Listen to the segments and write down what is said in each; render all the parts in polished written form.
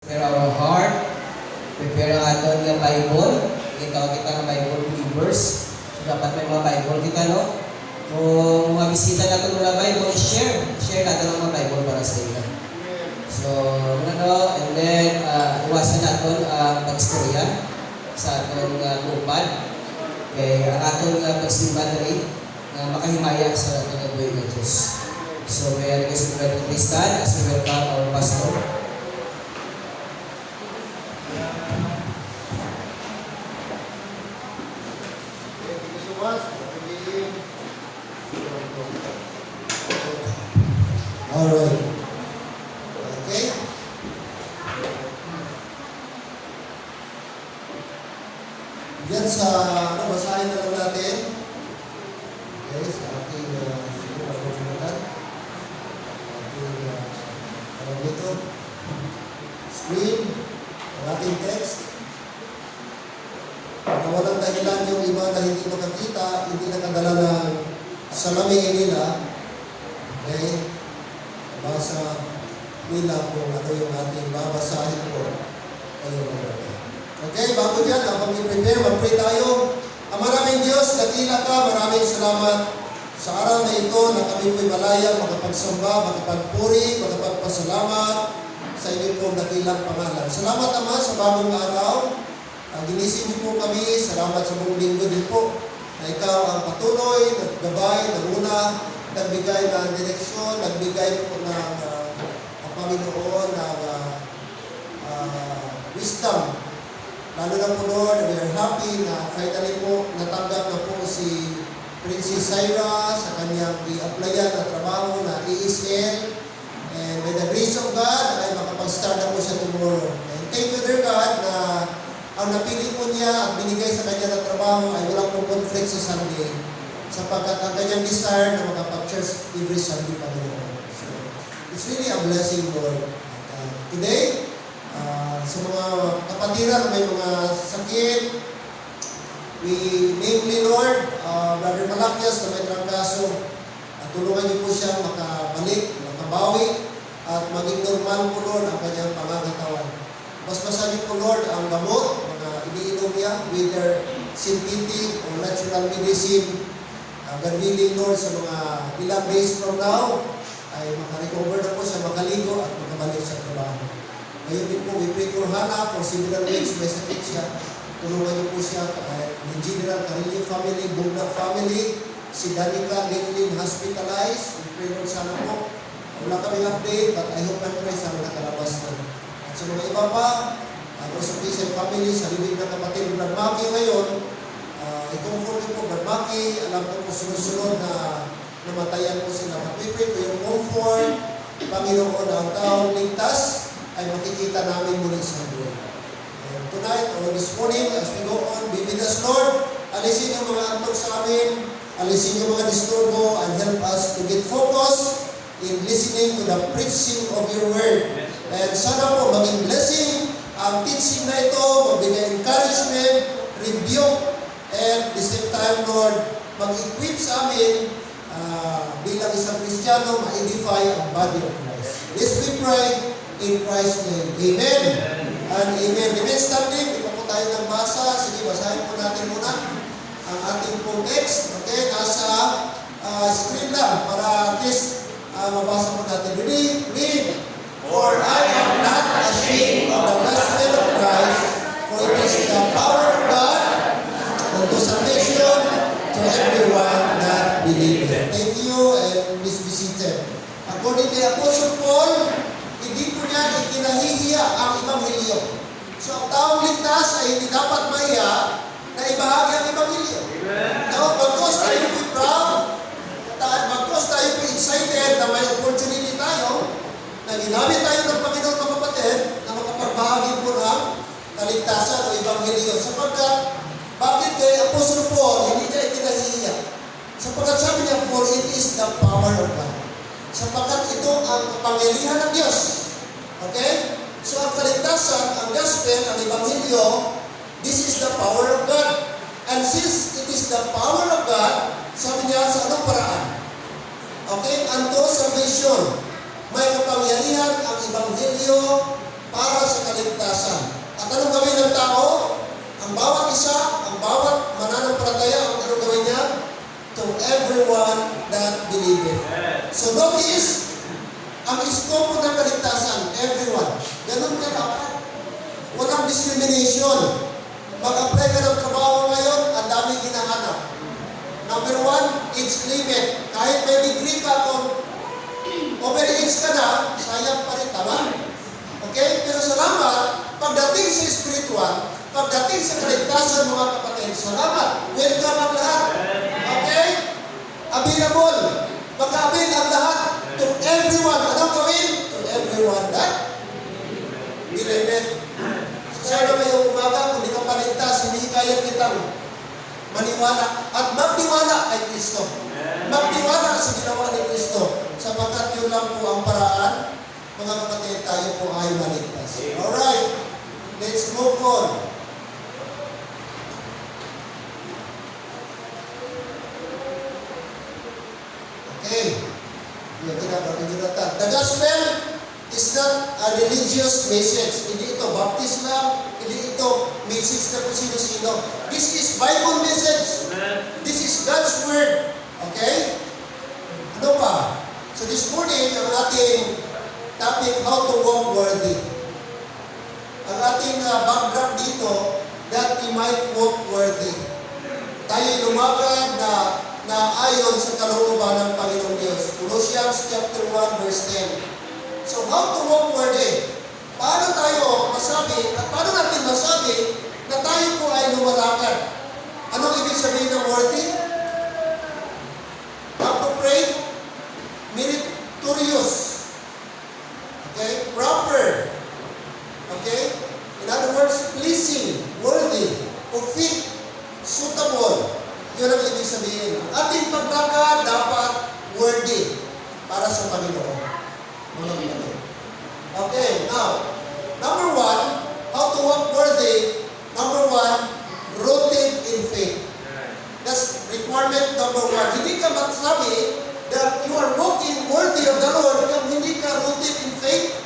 prepare our heart, prepare ang aton nga Bible. Kita ng Bible believers. So, dapat may mga Bible kita, no? Kung mga bisita natin mga Bible, share natin ang mga Bible para sa ila. So, and then, iwasan natin ang pag-istorya sa aton upad. Kaya ang aton pagsimba na rin na makahimaya sa aton na buhay ng Diyos. So, may request ko rin Tristan as we welcome our pastor. Alright. Okay. Yan sa, basahin na lang natin. Okay, sa ating, dito, screen, ang ating text. Para walang dahilan yung iba na hindi makakita, hindi nakadala ng salamin nila. Okay? Basa nila kung ano yung ating babasahin po. Okay, bago dyan, habang i-prepare, mag-pray tayo. Ang maraming Diyos, dakila ka, maraming salamat sa araw na ito na kami po'y malaya, makapagsamba, makapagpuri, makapagpasalamat sa inyong pong dakilang pangalan. Salamat Ama sa bagong araw. Ginising niyo po kami, salamat sa buong linggo din po na ikaw ang patuloy, naggabay, naguna, nagbigay ng direksyon, nagbigay po ng Panginoon ng wisdom. Lalo na po Lord, we are happy na finally po natanggap na po si Princess Syra sa kanyang i-applyan na trabaho na ESL. And with the grace of God, ay makapag-start na po siya tomorrow. And thank you dear God na ang napili po niya at binigay sa kanya na trabaho ay walang pong conflict sa Sunday. Sapagkat ang kanyang desire na makapag-church every Sunday pa rin. So, it's really a blessing, Lord. Today, sa mga kapatiran na may mga sakit, we namely, Lord, Brother Malakias na may trangkaso, tulungan niyo po siya makabalik, makabawi, at maging normal po, Lord, ang kanyang pangangatawan. Basbasan niyo po, Lord, ang gamot, mga iniinom niya, whether synthetic or natural medicine. God willing, Lord, sa mga ilang days from now, ay makarecover na po siya, makaligo at makabalik sa trabaho. Ngayon din po, we pray for Hannah for several weeks, may sakit siya. Tulungan niyo po siya, in general, Carillo family, Bugnak family, si Danica, Lincoln, hospitalized. We pray Lord sana po. Wala kaming update, but I hope and pray sana nakalabas na. At sa mga iba pa, sa Christian family, sa libig ng kapatid ng Brad Maki ngayon, i-comfort niyo po, Brad Maki, alam ko po sunod-sunod na namatayan po sila. But we pray for your comfort, Panginoon, ang taong ligtas, ay makikita namin muli sa buhay. Tonight, or this morning, as we go on, be with us, Lord. Alisin yung mga antok sa amin, alisin yung mga disturbo, and help us to get focused in listening to the preaching of your word. And sana po, maging blessing ang teaching na ito, magbigay encouragement, rebuke, and at the same time, Lord, mag-equip sa amin bilang isang Kristiyano, ma-edify ang body of Christ. This we pray in Christ's name. Amen. And amen. Remain standing. Di pa po tayo ng basa. Sige, basahin po natin muna ang ating pong text. Okay, nasa screen lang para at least mabasa po natin. Read. For I am not ashamed of the gospel of Christ, for it is the power of God unto salvation to everyone that believeth. Thank you, and please be seated. According kay Apostle Paul, hindi po niya ikinahihiya ang Ebanghelyo. So, ang taong ligtas ay hindi dapat mahiya na ibahagi ang Ebanghelyo. Now, bagkos tayo po proud, bagkos tayo po excited na may opportunity tayo, na ginamit tayo ng Panginoon mga kapatid, na makapagbahagi po ng kaligtasan o Ebanghelyo. Sapagkat, bakit kay Apostle Paul, hindi niya ikinahihiya? Sapagkat sabi niya, for it is the power of God. Sapagkat ito ang kapangyarihan ng Diyos. Okay? So ang kaligtasan, ang gospel, ang Ebanghelyo, this is the power of God. And since it is the power of God, sabi niya sa anong paraan? Okay? Unto salvation. May kapangyarihan ang Ebanghelyo para sa kaligtasan. At anong gawin ng tao? Ang bawat isa, ang bawat mananampalataya, ang anong gawin niya? To everyone that believeth. So notice, ang iskopo ng kaligtasan, everyone. Ganun ka dapat. Walang discrimination. Mag-apply ka ng trabaho ngayon, ang daming hinahanap. Number one, age limit. Kahit may degree ka, kung over-age ka na, sayang pa rin, tama? Okay? Pero salamat, pagdating sa spiritual, pagdating sa kaligtasan, mga kapatid, salamat. Welcome ang lahat. Okay? Available. Mag-avail ang lahat to everyone. Anong gawin? To everyone that believeth. So, sana ngayong umaga, kung di ka paligtas, hindi kaya kitang maniwala. At magtiwala kay Kristo. Magtiwala sa ginawa ni Kristo. Sapagkat yun lang po ang paraan, mga kapatid, tayo po ay maligtas. Alright, let's move on. Okay. The gospel is not a religious message. Hindi ito baptist lang, hindi ito message na kung sino-sino. This is Bible message. This is God's word. Okay? Ano pa? So this morning, ang ating topic, how to walk worthy. Ang ating background dito, that we might walk worthy. Tayo lumagad na ayon sa kalooban ng Panginoong Diyos. Colossians chapter 1 verse 10. So how to walk worthy? Paano tayo masabi, at paano natin masabi na tayo po ay lumalakad? Anong ibig sabihin ng worthy? Appropriate, meritorious, okay, proper, okay? In other words, pleasing, worthy, o fit, suitable. Yun ang ibig sabihin. Ating paglakad dapat worthy para sa Panginoon. Okay, now, number one, how to walk worthy. Number one, rooted in faith. That's requirement number one. Hindi ka magsabi that you are walking worthy of the Lord kung hindi ka rooted in faith.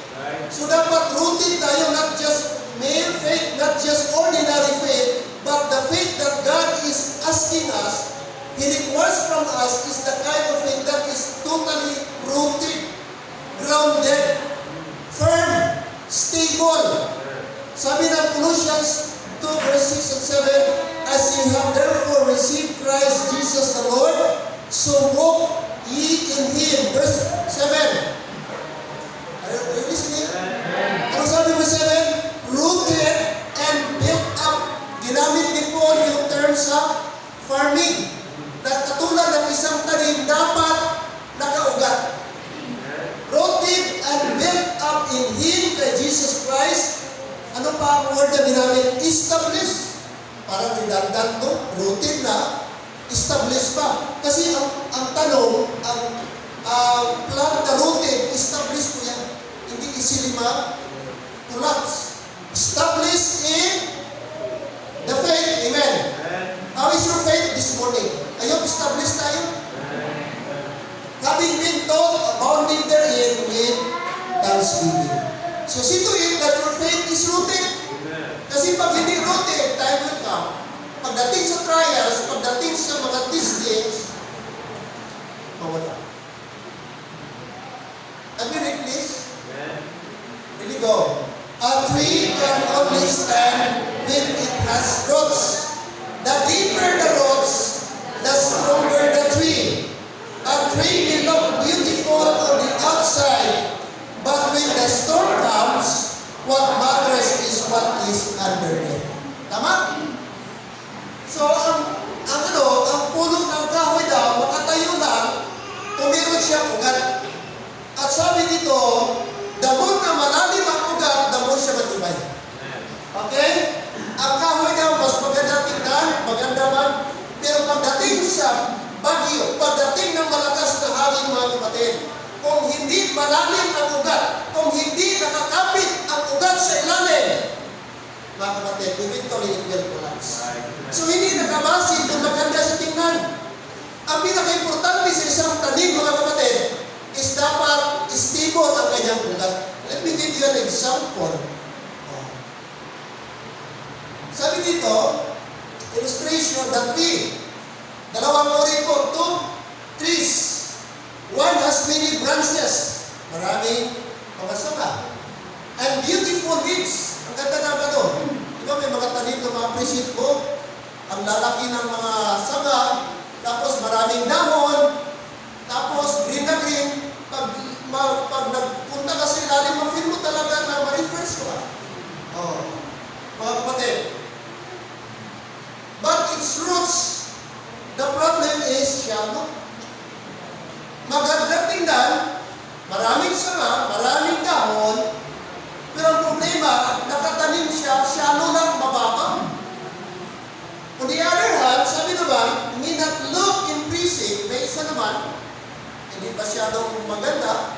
So dapat rooted tayo, not just mere faith, not just ordinary faith, but the faith that God is asking us, He requires from us, is the kind of faith that is totally rooted, grounded, firm, stable. Sabi ng Colossians 2 verse 6 and 7, as ye have therefore received Christ Jesus the Lord, so walk ye in Him. Verse 7. Are you listening? Ano sabi verse 7? Rooted and built up. Ginamit ni Paul yung term sa farming. Na katulad ng isang tanim, dapat nakaugat. Rooted and built up in Him, kay Jesus Christ. Ano pa ang word na ginamit? Established. Parang redundant to. Rooted na, established pa. Kasi ang tanong, ang plant na rooted, established po yan. Hindi easily collapse. Established in the faith. Amen. How is your faith this morning? Are you established tayo? Having been taught, abounding therein with thanksgiving. So see to it that your faith is rooted. Kasi pag hindi rooted, time will come. Pagdating sa trials, pagdating sa mga testings, mawala. Have you read this? Here we go. A tree can only stand when it has roots. The deeper the roots, the stronger the tree. A tree may look beautiful on the outside, but when the storm comes, what matters is what is underneath. Tama? So, ang puno ng kahoy daw, makatayo lang, kung meron siyang ugat. At sabi dito, the more na malalim ang ugat, the more siya matibay. Okay? Ang kahoy daw, mas maganda tingnan, maganda man, pero pagdating sa bagyo, pagdating ng malakas na hangin, mga kapatid, kung hindi malalim ang ugat, kung hindi nakakapit ang ugat sa ilalim, mga kapatid, eventually it will collapse. So hindi nakabasin kung maganda sa tingnan. Ang pinaka-importante sa isang tanim, mga kapatid, is dapat stable ang kanyang ugat. Let me give you an example. dito, illustration, the tree. Dalawang uri po, two trees. One has many branches. Maraming mga sanga. And beautiful leaves. Ang ganda na ba doon? Diba may mga tanim na ma-appreciate mo? Ang lalaki ng mga sanga, tapos maraming dahon, tapos green na green. Pag nagpunta ka sa ilalim, ma-feel mo talaga na ma-refresh ka. Oh, mga kapatid. But its roots, the problem is shallow. Magandang tingnan, maraming sanga, maraming dahon, pero ang problema, nakatanim siya, shallow lang, mababa. On the other hand, sabi naman, may not look impressive, may isa naman, hindi masyadong maganda,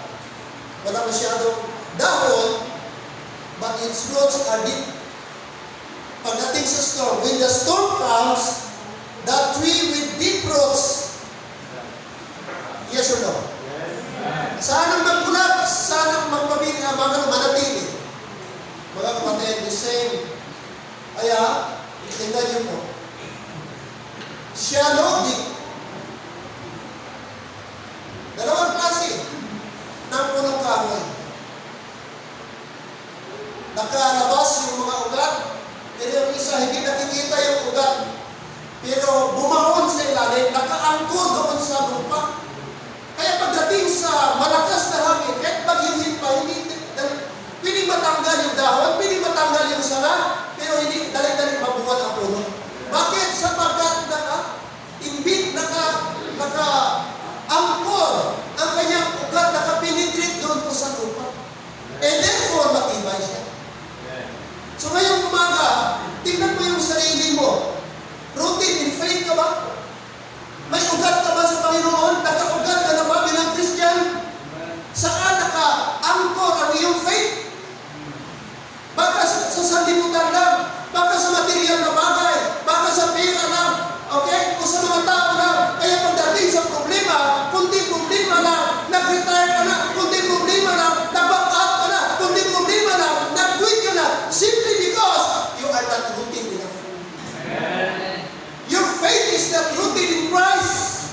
wala masyadong dahon, but its roots are deep. Pagdating sa storm, when the storm comes, that tree with deep roots, yes or no? Yes. Saan ang mag-collapse? Saan ang manatili? Mga kapatid, the same. Kaya, tingnan niyo po. Shallow, deep. Dalawang klase ng punong kahoy. Nakalabas yung mga ugat, pero yung isa hindi nakikita yung ugat. Pero bumangon sa ilalim, nakaangkor doon sa lupa. Kaya pagdating sa malakas na hangin, kahit bagyuhin pa, pwedeng matanggal yung dahon, pwedeng matanggal yung sanga, pero hindi dali-dali mabuhat ang puno. Bakit? Sapagkat naka-angkor ang kanyang ugat, naka-penetrate doon po sa lupa. And therefore, matibay siya. So ngayong umaga, tingnan mo yung sarili mo. Rooted in faith ka ba? May ugat ka ba sa Panginoon? Naka-ugat ka na ba bilang Christian? Saan naka-angkor ang iyong faith? Baka sa sanlibutan lang, baka sa material na bagay, baka sa pera lang, okay? O sa mga tao lang. Kaya pagdating sa problema, kunting problema lang, nag-retire ka na, kunting problema lang, nag-back up ka na, kunting problema lang, nag-quit ka na, simply because you are not rooted enough. Your faith is not rooted in Christ.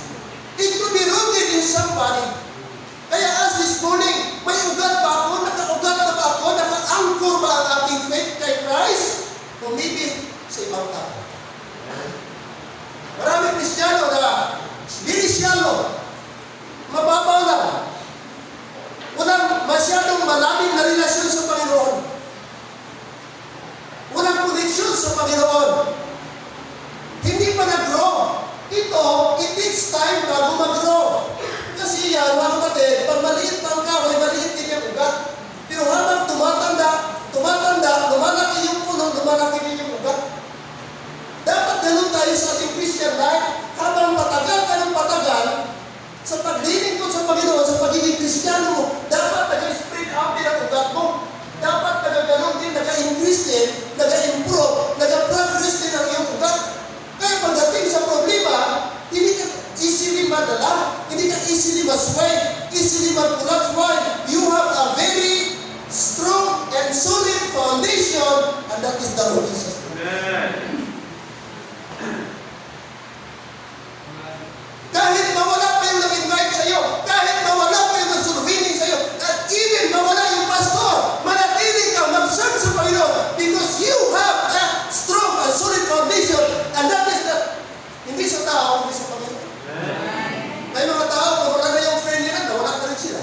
It could be rooted in somebody. Kaya as this morning, may ugat ba ako? Naka-ugat na ba ako? Naka-angkor ba ang ating faith kay Christ? O maybe sa ibang tao. Maraming Kristiyano na very shallow, mababaw lang. Walang masyadong malaming na relasyon sa Panginoon. Walang connection sa Panginoon. Hindi pa nag-grow. Ito, it takes time bago mag-grow. Kasi yan, mga kapatid, pag maliit pa ang kahoy, maliit din yung ugat. Pero habang tumatanda, lumalaki yung puno, lumalaki din yung ugat. Dapat ganun tayo sa ating Christian life. Habang patagal ka ng patagal, sa paglilingkod sa Panginoon, sa pagiging Kristiyano mo, dapat nag-spread out din ang ugat mo. Dapat nagaganon din, nag-increase din, nag-improve, nag-progress din ang iyong ugat. Kaya pagdating sa problema, hindi ka easily madala, hindi ka easily masway, easily mag-collapse. Why? You have a very strong and solid foundation, and that is the Lord Jesus. Kahit mawala pa yung nag-invite sa'yo, kahit mawala pa yung nagsulubinin sa'yo, at even mawala yung pastor, manatili ka mag-serve sa Panginoon because you have a strong and solid foundation, and that is the, hindi sa tao, hindi sa Panginoon. May mga tao, kung wala na yung friend nila, nawala na rin sila.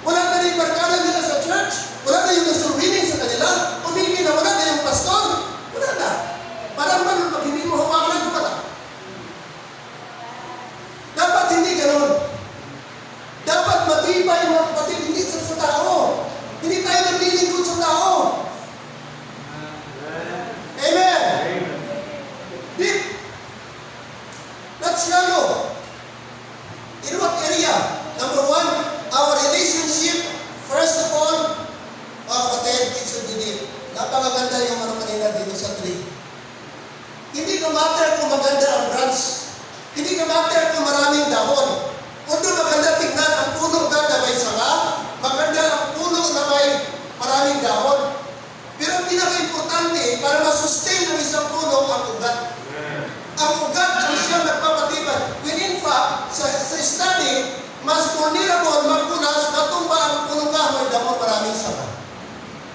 Wala na rin barkada nila sa church, wala na yung nagsulubinin sa kanila, umingin na wala na yung pastor, wala na. Parang man, pag hindi mo hawakan yung pala. Dapat hindi ganoon. Dapat matibay mga kapatid, hindi sa tao. Hindi tayo naglilingkod sa tao. Amen. Deep. Not shallow. In what area? Number one, our relationship. First of all, mga kapatid, it should be deep. Napakaganda yung ano kanina dito sa tree. Hindi ka matter kung maganda ang branch. Hindi ka matter kung maraming dahon. Although maganda tingnan ang puno na may sanga, maganda ang puno na may maraming dahon. Pero ang pinaka-importante para masustain ang mas vulnerable, magpunas, matumba ang punong kahoy, damo maraming saba.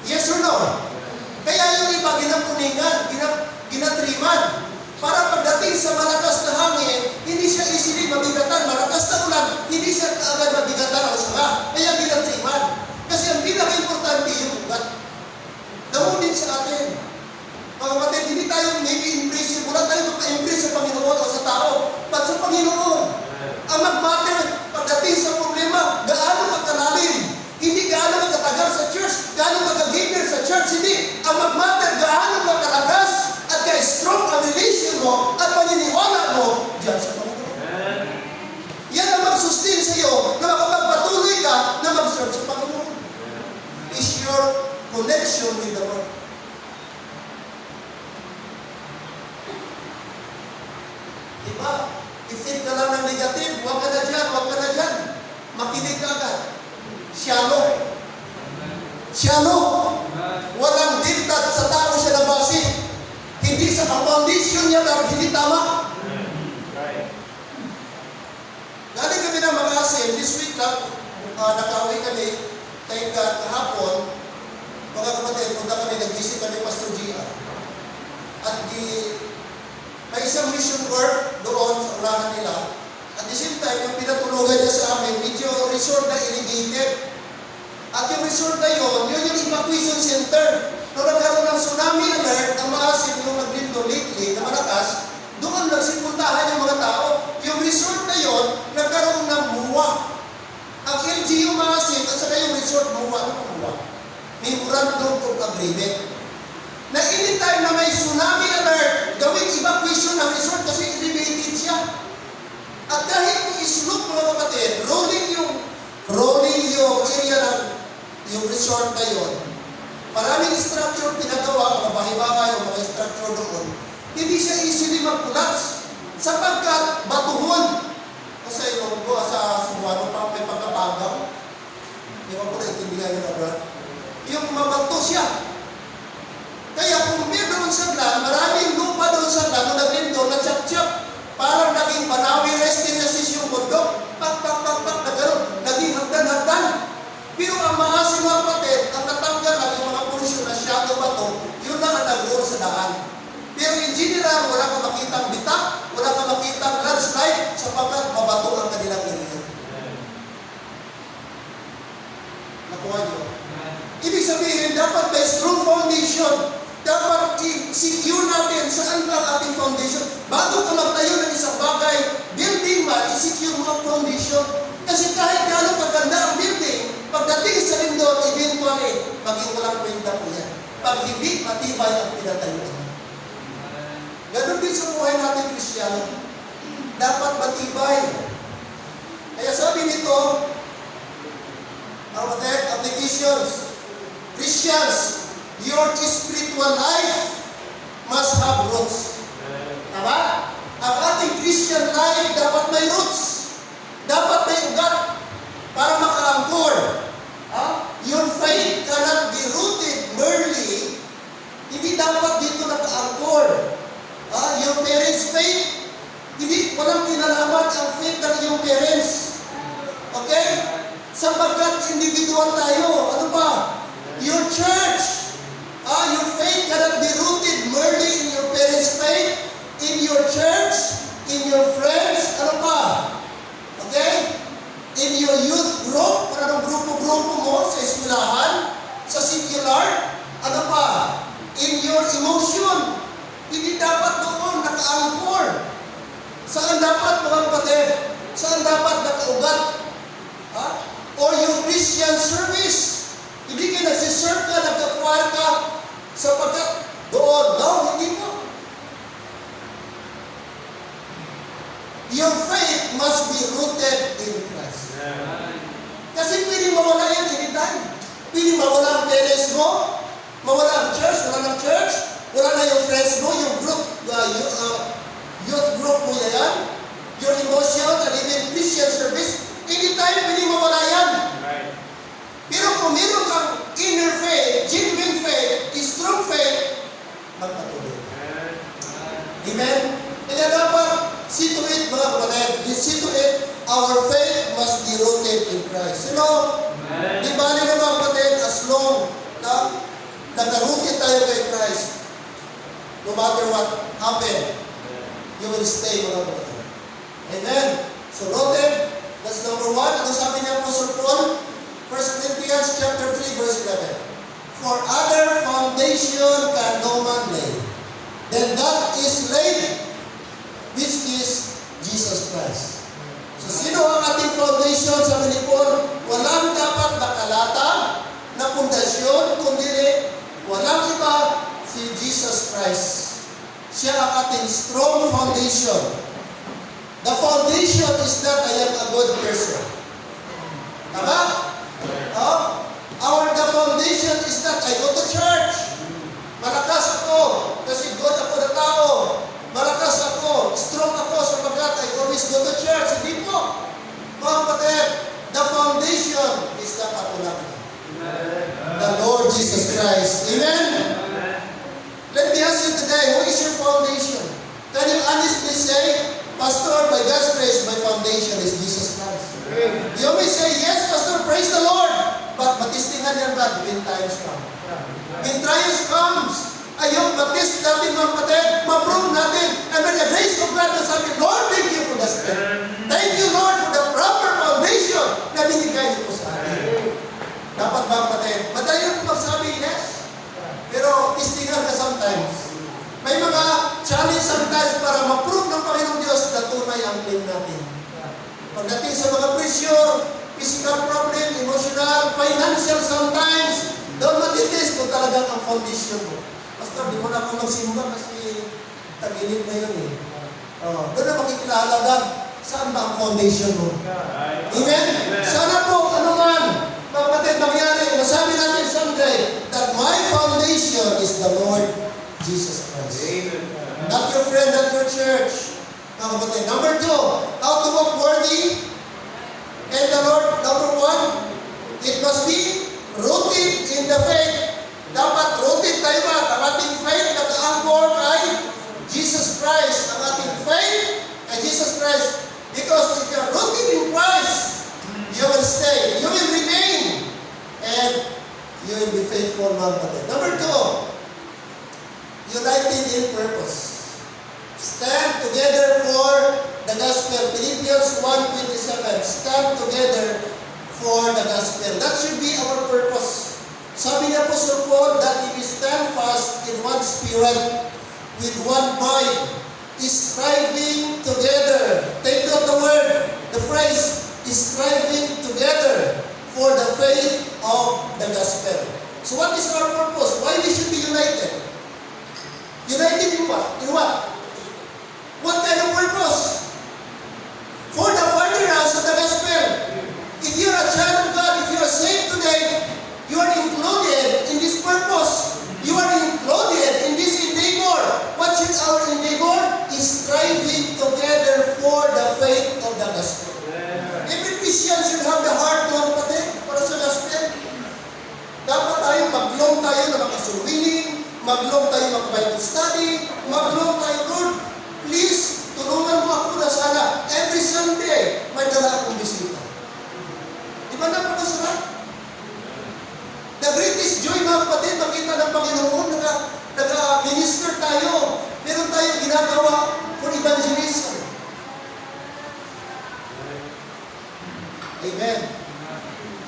Yes or no? Kaya yung iba ginapuningan, ginatriman. Para pagdating sa malakas na hangin, hindi siya easily mabigatan. Malakas na ulan, hindi siya agad mabigatan ang sanga. Kaya ginatriman. Kasi ang pinaka-importante yung ugat. Gawin din sa atin. Mga kapatid, hindi tayo maybe impress. Wala tayo maka-impress sa Panginoon o sa tao. But sa Panginoon, ang mag-matter pagdating sa problema, gaano magkalalim. Hindi gaano magkatagal sa church, gaano magkagigil sa church, hindi. Ang mag-matter, gaano magkalagas at ka-strong ang relation mo at paniniwala mo diyan sa Panginoon. Yan ang mag-sustain sa iyo na makapagpatuloy ka na mag-serve sa Panginoon. Is your connection with the Lord. Diba? I-think ka lang ng negative, huwag ka na dyan, huwag ka na dyan. Makinig ka agad. Shalom. Shalom. Walang diktat sa tao siya nabasi. Hindi sa foundation niya dahil hindi tama. Galing kami ng mga asin, this week lang, nakauwi kami, kay kahapon, mga kapatid, punta kami, nag-visit kami Pastor Gia. At may isang mission work doon sa ulahan nila. At the same time, yung pinatulugan niya sa amin, medyo resort na irrigated. At yung resort na yun yung evacuation center. Nung nagkaroon ng tsunami alert, ang maasim yung naglindo lately na malakas, doon nagsipuntahan yung mga tao. Yung resort na yun, nagkaroon ng muwa. Ang LGU maasim at saka yung resort muwa. Ano ang muwa? Memorandum of Agreement. Na anytime na may tsunami alert, gawing evacuation ng resort kasi elevated siya. At kahit kung isloop mga kapatid, rolling yung area ng yung resort na yun, maraming structure pinagawa, mga bahay-bahay o mga structure doon, hindi siya easily mag-collapse sapagkat batuhon. Kasi yung sa Sumuano pa, may pagkapagaw. Di ba po naintindihan nyo na, brad? Yung mabato siya. Kaya kung may doon sa glan, maraming lupa doon sa glan, nung naglindo, na-chap-chap. Parang naging Banawi resting assist yung bundok. Pak, nagkaroon, naging hagdan-hagdan. Pero ang maasim mga kapatid, ang natanggal lang yung mga porsyon na shadow bato, yun lang ang nag-roll sa daan. Pero in general, wala kang makitang bitak, wala kang makitang landslide, sapagkat mabato ang kanilang area. Nakuha niyo? Ibig sabihin, dapat may strong foundation. Dapat i-secure natin saan ang ating foundation. Bago ka magtayo ng isang bagay, building man, i-secure mo ang foundation. Kasi kahit gaano kaganda ang building, pagdating sa lindol, eventually, maging walang kwenta po yan. Pag hindi, matibay ang pinatayuan. Ganon din sa buhay natin, Kristiyano. Dapat matibay. Kaya sabi nito, our applications, Christians, your spiritual life must have roots. Tama? Ang ating Christian life dapat may roots. Dapat may ugat para maka-anchor. Your faith cannot be rooted merely. Hindi dapat dito naka-anchor. Your parents' faith, hindi walang kinalaman ang faith ng iyong parents. Okay? Sapagkat individual tayo. Ano pa? Your church. Your faith cannot be rooted merely in your parents' faith, in your church, in your friends, ano pa? Okay? In your youth group, anong grupo-grupo mo sa eskwelahan, sa secular, ano pa? In your emotion, hindi dapat doon naka-anchor. Saan dapat mga kapatid? Saan dapat nakaugat? Or your Christian service. Hindi ka nagsiserve ka, nagkakwar ka, sapagkat doon, no, hindi mo. Your faith must be rooted in Christ. Kasi pwede mawala yan anytime. Pwede mawala ang parents mo, mawala ang church, wala ng church, wala na yung friends mo, yung group, youth group mo yan, your emotional and even Christian service, anytime pwede mawala yan. Pero kung meron kang inner faith, genuine faith, strong faith, magpatuloy. Amen? Kaya dapat, see to it, mga kapatid, see to it, our faith must be rooted in Christ. You know, di bali na mga kapatid, as long na nag-rooted tayo kay Christ, no matter what happen, you will stay, mga kapatid. Amen? So rooted, that's number one. Ano sabi niya Apostle Paul? 1 Corinthians chapter 3, verse 11. For other foundation can no man lay, then that is laid, which is Jesus Christ. So sino ang ating foundation? Sabi ni Paul, walang dapat nakalata na pundasyon, kundi walang iba, si Jesus Christ. Siya ang ating strong foundation. The foundation is not I am a good person. Tama? The foundation is not I go to church. Malakas ako kasi good ako na tao. Malakas ako, strong ako sapagkat I always go to church. Hindi po. Mga kapatid, the foundation is the patulakan. The Lord Jesus Christ. Amen? Let me ask you today, who is your foundation? Can you honestly say, Pastor, by God's grace, my foundation is Jesus Christ? You may say, yes, Pastor, praise the Lord. But matistingan yan ba when times come? When trials comes, ayun, matist natin mga kapatid, ma-prove natin. And when the grace of God na sabi, Lord, thank you for the strength. Thank you, Lord, for the proper foundation na binigay niyo po sa atin. Dapat ba kapatid? Madali lang magsabi, yes. Pero tistingan ka sometimes. May mga challenge sometimes para ma-prove ng Panginoong Diyos na tunay ang claim natin. Pagdating sa mga pressure, physical problem, emotional, financial sometimes, doon matitis kung talagang ang foundation mo. Pastor, di mo na ako magsimba kasi tagilid na yun eh. Doon na makikilala na saan ba ang foundation mo. Amen? Sana po, ano man, mga kapatid, mangyari, masabi natin someday that my foundation is the Lord Jesus Christ. Not your friend, not your church. Mga kapatid. Number two, how to walk worthy. And the Lord, number one, it must be rooted in the faith. Dapat rooted tayo ba? Ang ating faith nag-anchor kay Jesus Christ. Ang ating faith kay Jesus Christ. Because if you are rooted in Christ, you will stay, you will remain, and you will be faithful, mga kapatid. Number two, united in purpose. Stand together for the gospel. Philippians 1:27. Stand together for the gospel. That should be our purpose. Sabi niya Apostle Paul that if we stand fast in one spirit, with one mind, striving together. Take note the word, the phrase, striving together for the faith of the gospel. So what is our purpose? Why we should be united? United in what? In what? What kind of purpose? For the furtherance of the gospel. If you are a child of God, if you are saved today, you are included in this purpose. You are included in this endeavor. What should our endeavor? Is striving together for the faith of the gospel. Every Christian should have the heart, mga kapatid, para sa gospel. Dapat tayo mag-long tayo na makasuluwinin, mag-long tayo mag-Bible study, mag-long tayo, Lord, please, tulungan mo ako na sana. Every Sunday, may dala akong bisita. Di ba napakasarap? The greatest joy, mga kapatid, makita ng Panginoon, nag-minister tayo. Meron tayong ginagawa for evangelism. Amen.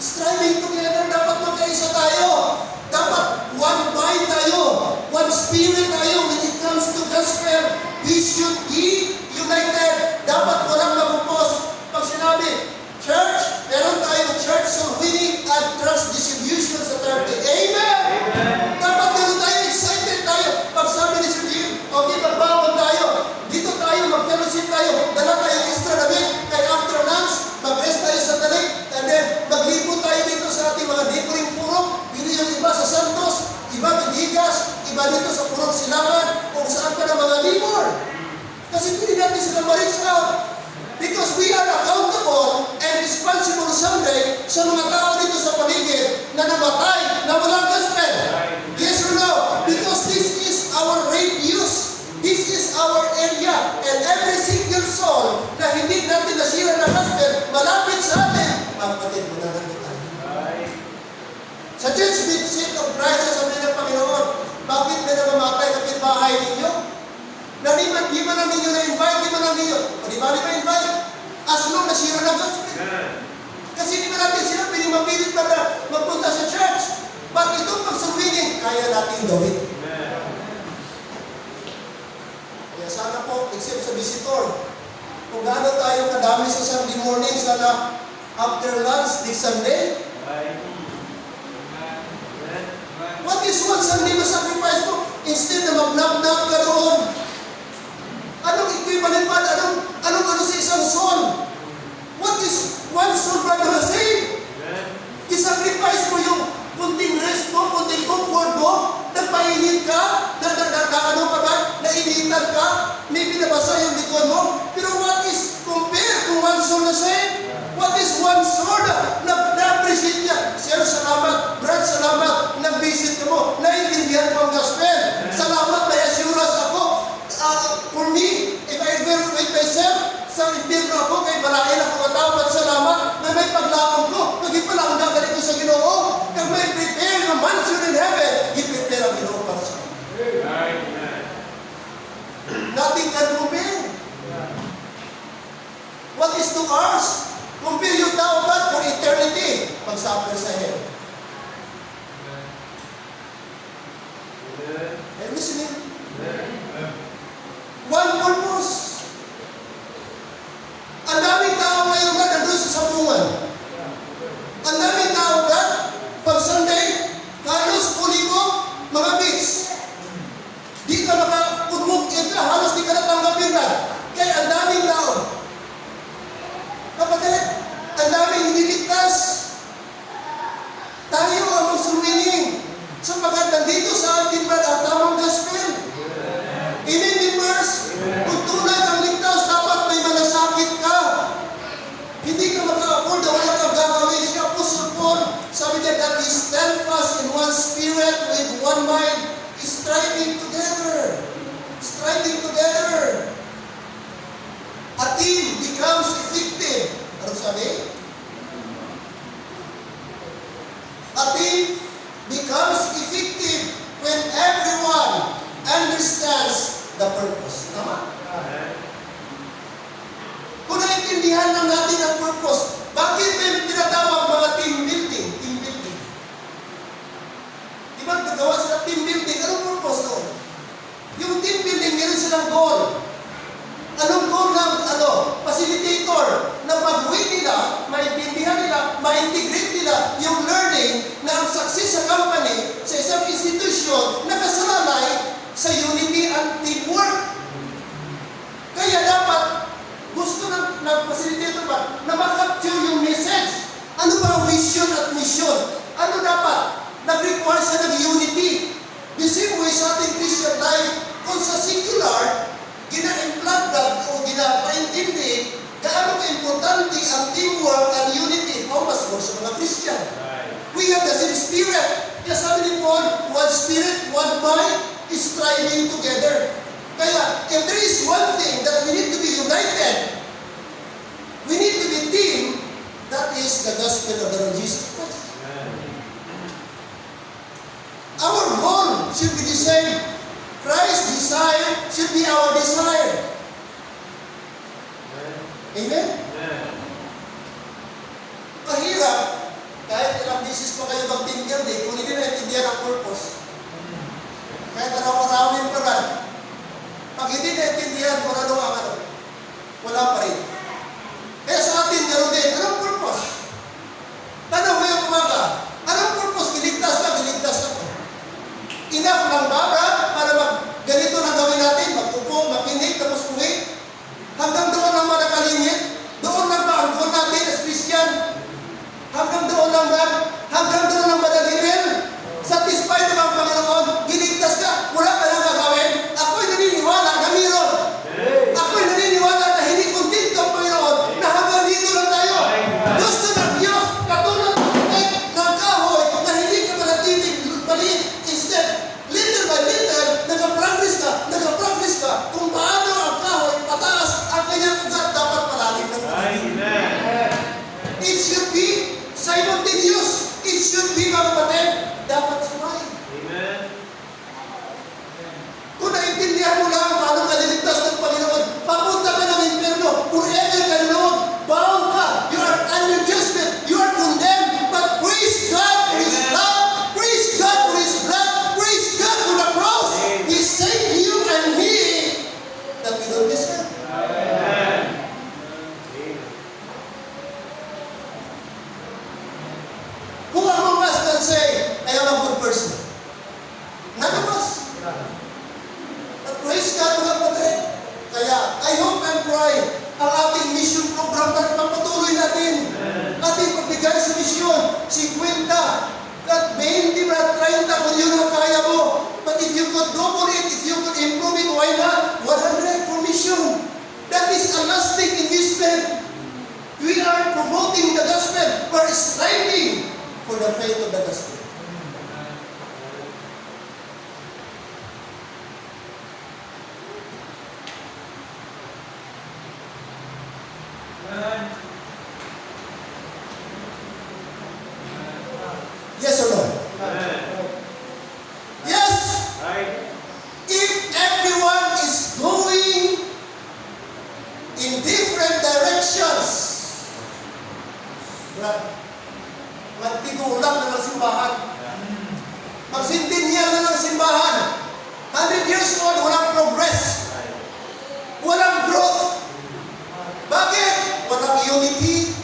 Striving together, dapat magkaisa tayo. Dapat one mind tayo. One spirit tayo when it comes to gospel. We should be united. Dapat walang magupos. Pag sinabi, church, meron tayong church soul winning and trust distribution sa 30. Amen! Dapat meron tayo, excited tayo. Pag sabi ni Sir Jim, okay, magbawal tayo. Dito tayo, mag-fellowship tayo. Dala tayo extra damit. Kaya after lunch, mag-rest tayo sa talig. And then, maglibot tayo dito sa ating mga neighboring purok. Pili yung iba sa Santos, iba Medigas, iba dito sa Purok Silangan, kung saan pa ng mga neighbor. Kasi pili natin sila ma-reach out. Because we are accountable and responsible someday sa mga tao dito sa paligid na namatay, na walang gospel. Yes or no? Because this is our radius. This is our area. And every single soul na hindi natin nasira na gospel, malapit sa atin. Mga kapatid, of Christ, sasabihin ng Panginoon, bakit may namamatay kapitbahay ninyo? Na di man lang ninyo na-invite, di man lang ninyo. O di ba invite? As long na sira na gospel. Kasi di ba natin sila pinimapilit na magpunta sa church? But itong pagsuwingin, kaya natin gawin. Kaya sana po, except sa visitor, kung gaano tayo kadami sa Sunday morning, sana after lunch, next Sunday, what is one Sunday na sacrifice mo? Instead na mag-nap-nap ka doon, anong equivalent ba? Anong sa isang soul? What is one soul ba na save? I-sacrifice mo yung kunting rest mo, kunting comfort mo, nagpainit ka, nainitan ka, may binabasa yung likod mo. Pero what is compare to one soul na save? What is one soul na na-appreciate niya? Sir, salamat. Brad, salamat. Nag-visit ka mo. Naintindihan mo ang gospel. Salamat, may assurance ako. For me, if I evaluate myself, sa impirno ako, kay balain ako matawad, salamat, na may paglaong ko. Naging pala ang gagaling ko sa Ginoo. Kag may prepare na mansion in heaven, i-prepare ang Ginoo para sa akin. Nothing can compare. What is to ours? Compare yung tao ba for eternity? Pag-suffer sa hell. Are you listening? One purpose. Ang daming tao ngayon ba nandun sa sabungan? Ang daming tao ba pag Sunday, halos puli mo, mga beats. Di ka makapudmog ito, halos di ka natanggapin na. Kaya ang daming tao. Kapatid, ang daming hiniligtas. Tayo ang magsuwining sapagkat nandito sa ating brad ang tamang gospel. Amen, members? Kung tunay kang ligtas, dapat may malasakit ka. Hindi ka maka-afford na wala kang gagawin. Si Apostle Paul, sabi niya that is steadfast in one spirit with one mind, striving together. Striving together. A team becomes effective. Ano sabi? A team becomes effective when everyone understands the purpose. Tama? Kung naintindihan lang natin ang purpose, bakit may tinatawag mga team building? Team building. Di ba nagawa sila team building? Anong purpose doon? Yung team building, meron silang goal. Anong goal ng facilitator? Na pag-uwi nila, maintindihan nila, ma-integrate nila yung learning na ang success sa company, sa isang institusyon, nakasalalay sa unity and teamwork. Kaya dapat, gusto ng facilitator ba, na makapture yung message. Ano ba ang vision at mission? Ano dapat? Nag-require sa unity. The same way sa ating Christian life, kung sa secular, gina-implanted o gina-paintindi, gaano ka-importante ang teamwork and unity. How mas more sa mga Christian? We have the same spirit. Kaya sabi ni Paul, one spirit, one mind, is striving together. Kaya, if there is one thing that we need to be united, we need to be team, that is the gospel of the Lord Jesus Christ. Our goal should be the same. Christ's desire should be our desire. Amen? Mahirap, kahit ilang beses pa kayo mag-team building, kung hindi na-intindihan ang purpose. Kahit maraming program, pag hindi na-intindihan kung ano ang wala pa rin. Kaya sa atin, ganoon din, anong purpose? Tanong mo yung umaga, anong purpose? Giligtas ka, giligtas ako. Enough lang ba, Brad, para ganito na gawin natin, magpupo, makinig, tapos uwi? Hanggang doon lang ba nakalingit? Doon lang ba ang goal natin as Christian? Hanggang doon lang ba? Hanggang doon lang ba nag-level? Satisfied na ang Panginoon? Giligtas ka? Wala ka lang gagawin? Ako'y naniniwala na meron. could double it, if you could improve it, why not? 100 for mission. That is a lasting investment. We are promoting the gospel. We are striving for the faith of the gospel. Yes or no? Yes! If everyone is going in different directions, magtigulang na ng simbahan. Magsintinyan na ng simbahan. 100 years old, walang progress. Walang growth. Bakit? Walang unity.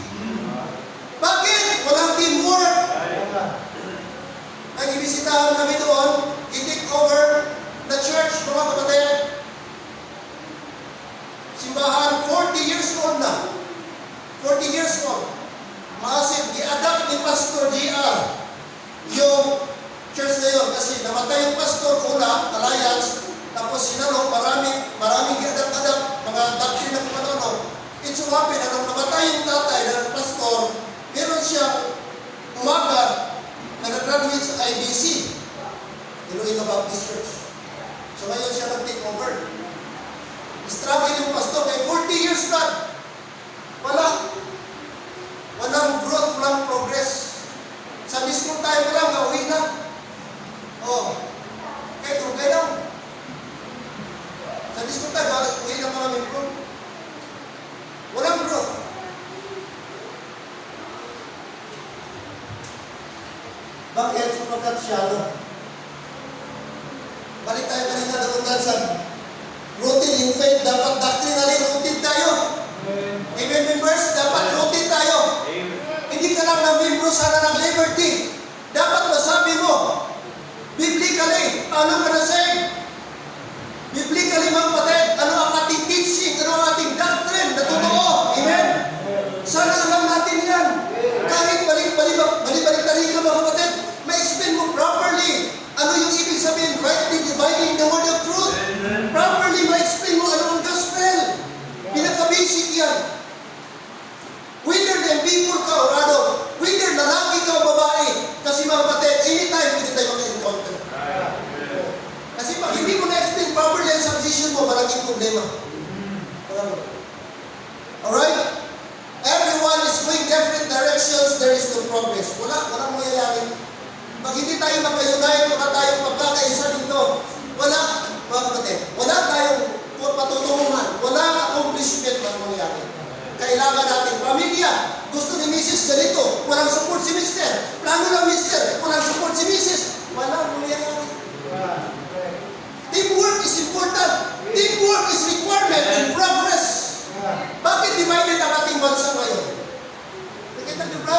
Bakit? Walang teamwork. Ang ibisitahan kami doon, i-take over the church, mga kapatid. Simbahan, 40 years old na. 40 years old. Massive, i-adapt ni Pastor JR yung church na yun. Kasi namatay yung pastor una, alliance, tapos sinalo, maraming i-adapt-adapt, mga doctrine ng ano. It so happen na nung namatay yung tatay ng pastor, meron siyang umaga na nag-graduate sa IBC, Iloilo Baptist Church. So ngayon siya nag-take over. Struggle yung pastor kay 40 years na. Walang growth, walang progress. Sa mismong time lang, nauwi na. Kahit okay lang. Sa mismong time, uwi na mga membro. Walang growth. Bakit? Sapagkat shallow. Balik tayo kanina napuntan sa rooted in faith. Dapat doctrinally rooted tayo. Amen, members? Dapat rooted tayo. Hindi ka lang na-membro sana ng liberty. Dapat masabi mo, biblically, ano ka na-say? Biblically, mga kapatid, ano ang ating teaching, ano ang ating doctrine na totoo. Amen? Sana alam natin yan. Kahit balik-balik tayo ka, mga kapatid, ma-explain mo properly ano yung ibig sabihin, rightly dividing the word of truth. Properly ma-explain mo ano ang gospel. Pinaka-basic yan. Whether the people ka o ano, whether lalaki ka o babae, kasi mga kapatid, anytime pwede tayo mag-encounter. Kasi pag hindi mo na-explain properly ang submission mo, malaking problema. Alright? Everyone is going different directions, there is no progress. Walang mangyayari. Pag hindi tayo magka-unite, wala tayong magkakaisa dito, mga kapatid, wala tayong patutunguhan, walang accomplishment ang mangyayari. Kailangan natin pamilya. Gusto ni Mrs. ganito, walang support si Mr. Plano lang Mr. Walang support si Mrs. Walang mangyayari. Teamwork is important. Teamwork is requirement in progress. Bakit divided ang ating bansa ngayon? Nakita niyo ba?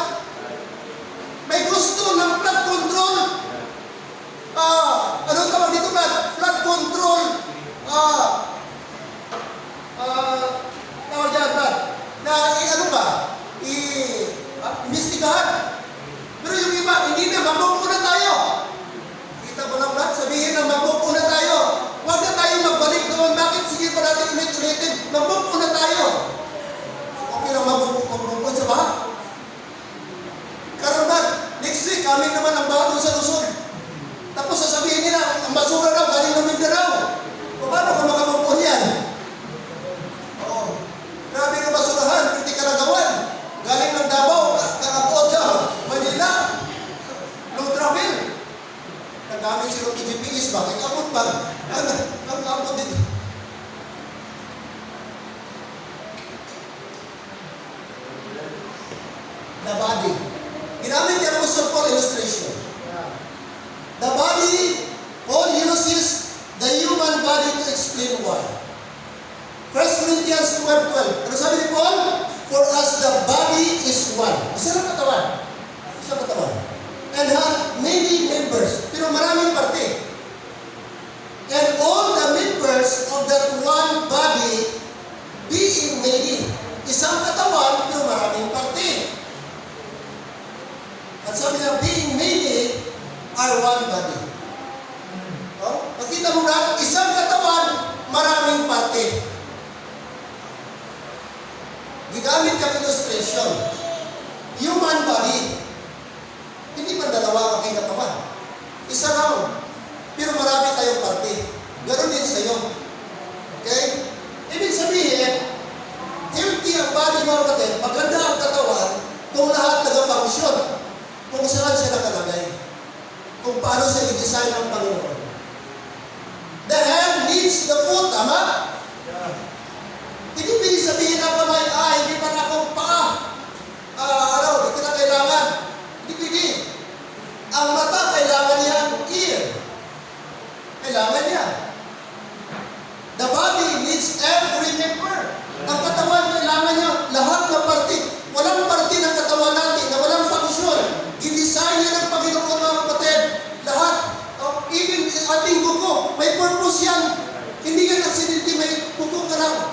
May gusto ng flood control. Anong tawag dito ba? Flood control. Tawag dyan ba? Na ano ba? Imbestigahan. Pero yung iba, hindi na, magpupuna tayo. Kita mo lang lahat, sabihin na magpupuna tayo. Huwag na tayo magbalik doon. Bakit? Sige pa natin ulit-ulitin. Magpupuna tayo. Okay lang magpupuna sa baha. Karoon ba? Next week, kami naman ang baha doon sa Luzon. Tapos sasabihin nila, ang basura daw, galing ng Mindanao. O paano ka makapupun yan? Grabe ng basurahan, pwede kalagawan. Galing ng Davao, kakapot sa Manila. Low travel. Nagamit si Rocky GPS, bakit kapot ba? Ang kapot dito. The body. Ginamit niya po sa Paul illustration. The body, Paul uses the human body to explain why. 1 Corinthians 12:12. Ano sabi ni Paul? For us the body is one. Isa lang katawan. Isa katawan. And have many members. Pero maraming parte. And all the members of that one body being many. Isang katawan, pero maraming parte. At sabi niya, being many are one body. Makita mo gamit kang illustration. Human body. Hindi pa dalawa ang katawan. Isa lang. Pero marami tayong parte. Ganon din sa'yo. Okay? Ibig sabihin, healthy ang body mo kapatid, maganda ang katawan kung lahat nag-function. Kung saan siya nakalagay. Kung paano siya i-design ng Panginoon. The hand needs the foot, tama? Hindi pwede sabihin na kamay, hindi pa na akong paa. Hindi ko na kailangan. Hindi pwede. Ang mata, kailangan niya ang ear. Kailangan niya. The body needs every member. Ang katawan, kailangan niya lahat ng parte. Walang parte ng katawan natin na walang function. I-design niya ng Panginoon mga kapatid. Lahat. Even ating buko, may purpose yan. Hindi ka nagsinilti, may buko ka lang.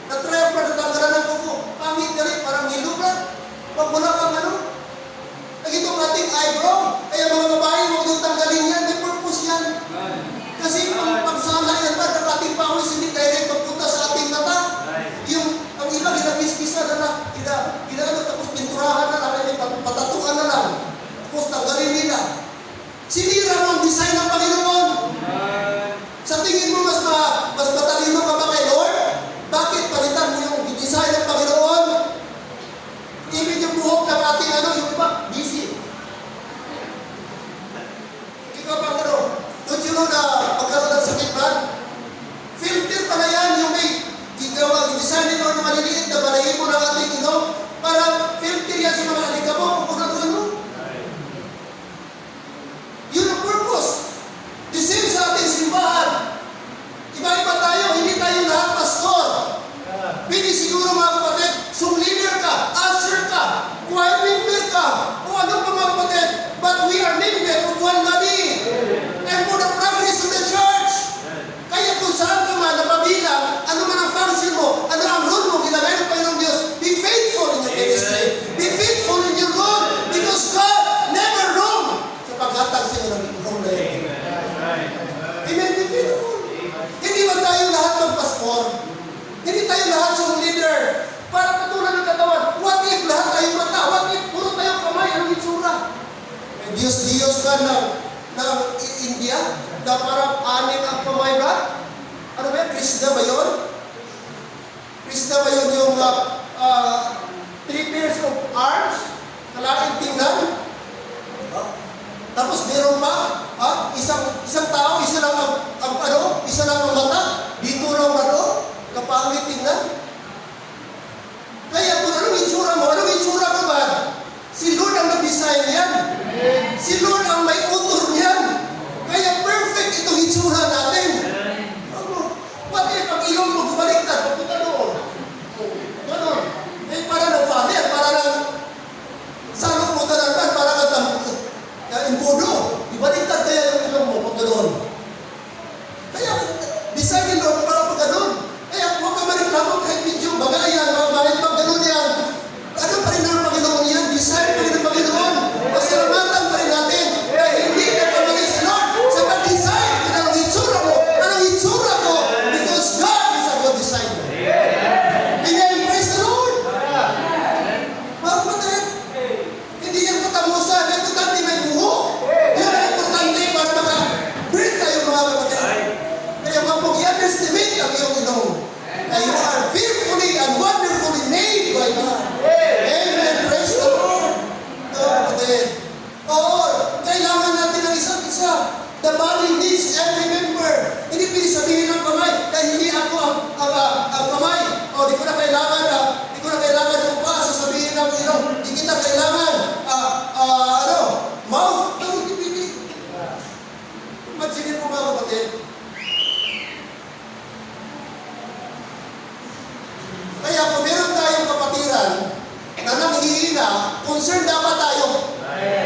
Na-try pa natanggalan ng buko. Pangit ka rin, parang hilog lang. Pag wala kang ano. Itong ating eyebrow. Kaya mga babae, huwag nang tanggalin yan. May purpose yan. Kasi pagsala yan ba, ng ating pawis, hindi direct magpunta sa ating mata. Ang iba, ginabis-bisa na lang. Tapos pinturahan na lang. Patatuan na lang. Tapos tanggalin nila. Sinira mo ang design ng Panginoon. Sa tingin mo, mas matalino ka ba kay Lord? Bakit palitan mo yung design ng Panginoon? Ibig yung buhok ng ating yung iba, busy. Ikaw pa don't you know na pagkaroon ng sakit ba? Filter pala yan, yung may design nito na maliliit na balayin mo ng ating para filter yan sa mga alikabok kung ano. Yun ang purpose. The same sa ating simbahan. Iba-iba tayo, hindi tayo lahat pastor. Pwede siguro mga kapatid, leader ka, usher ka, choir member ka, o ano pa mga kapatid. But we are member of one body. And for the progress of the church. Kaya kung saan ka man napabilang, ano man ang function mo, ano ang role mo, ginagay ng Panginoon Diyos, be faithful in your ministry. Be faithful in your role. Because God never wrong sa paghatag sa inyo ng role na yun. Amen, be faithful. Hindi ba tayo lahat ng pastor? Hindi tayo lahat sa leader. Para patulan ng katawan. What if lahat tayong mata? What if puro tayong kamay? Anong itsura? Diyos ka ng India? Na parang anim ang kamay ba? Ano ba yan? Krishna ba yun? Krishna ba yun yung 3 pairs of arms? Kalaking tingnan? Tapos meron pa? Isang tao, isa lang ang mata? Dito lang kapangit tingnan? Kaya kung anong itsura mo, anong itsura ko ba? Si Lord ang nag-design yan. Si Lord ang may author niyan. Kaya perfect itong itsura natin. What if ang ilong mo bumaliktad? Papunta doon. Ganon. Para ng father, para ng salong mo talaga, para ka impudo. Ibaliktad kaya yung ilong mo pag doon. Kaya design ni Lord para pag doon. Kaya huwag ka mareklamo kahit medyo bagayan, bahit pag gano'n yan. Ano pa rin ang Panginoon yan? Design pa rin ng Panginoon. Pasalamatan pa rin natin. Kaya hindi na pamali si Lord sa pag-design. Anong itsura mo? Anong itsura mo? Because God is a good designer. Amen. Praise the Lord. Mga kapatid, hindi yan katamusan. Ang importante may buho. Yun ang importante para maka-break tayo mga kapatid. Kaya huwag mong i-underestimate ang iyong ilong. That you are fearfully and wonderfully made by God. Amen. Praise the Lord. Kailangan natin ng isa't isa. The body needs every member. Hindi pwede sabihin ng kamay, dahil hindi ako ang kamay. Di ko na kailangan yung paa, sasabihin ng ilong. Di kita kailangan mouth. Hindi pwede. Magsinin mo mga kapatid. Kaya kung meron tayong kapatiran na nanghihina, concerned dapat tayo.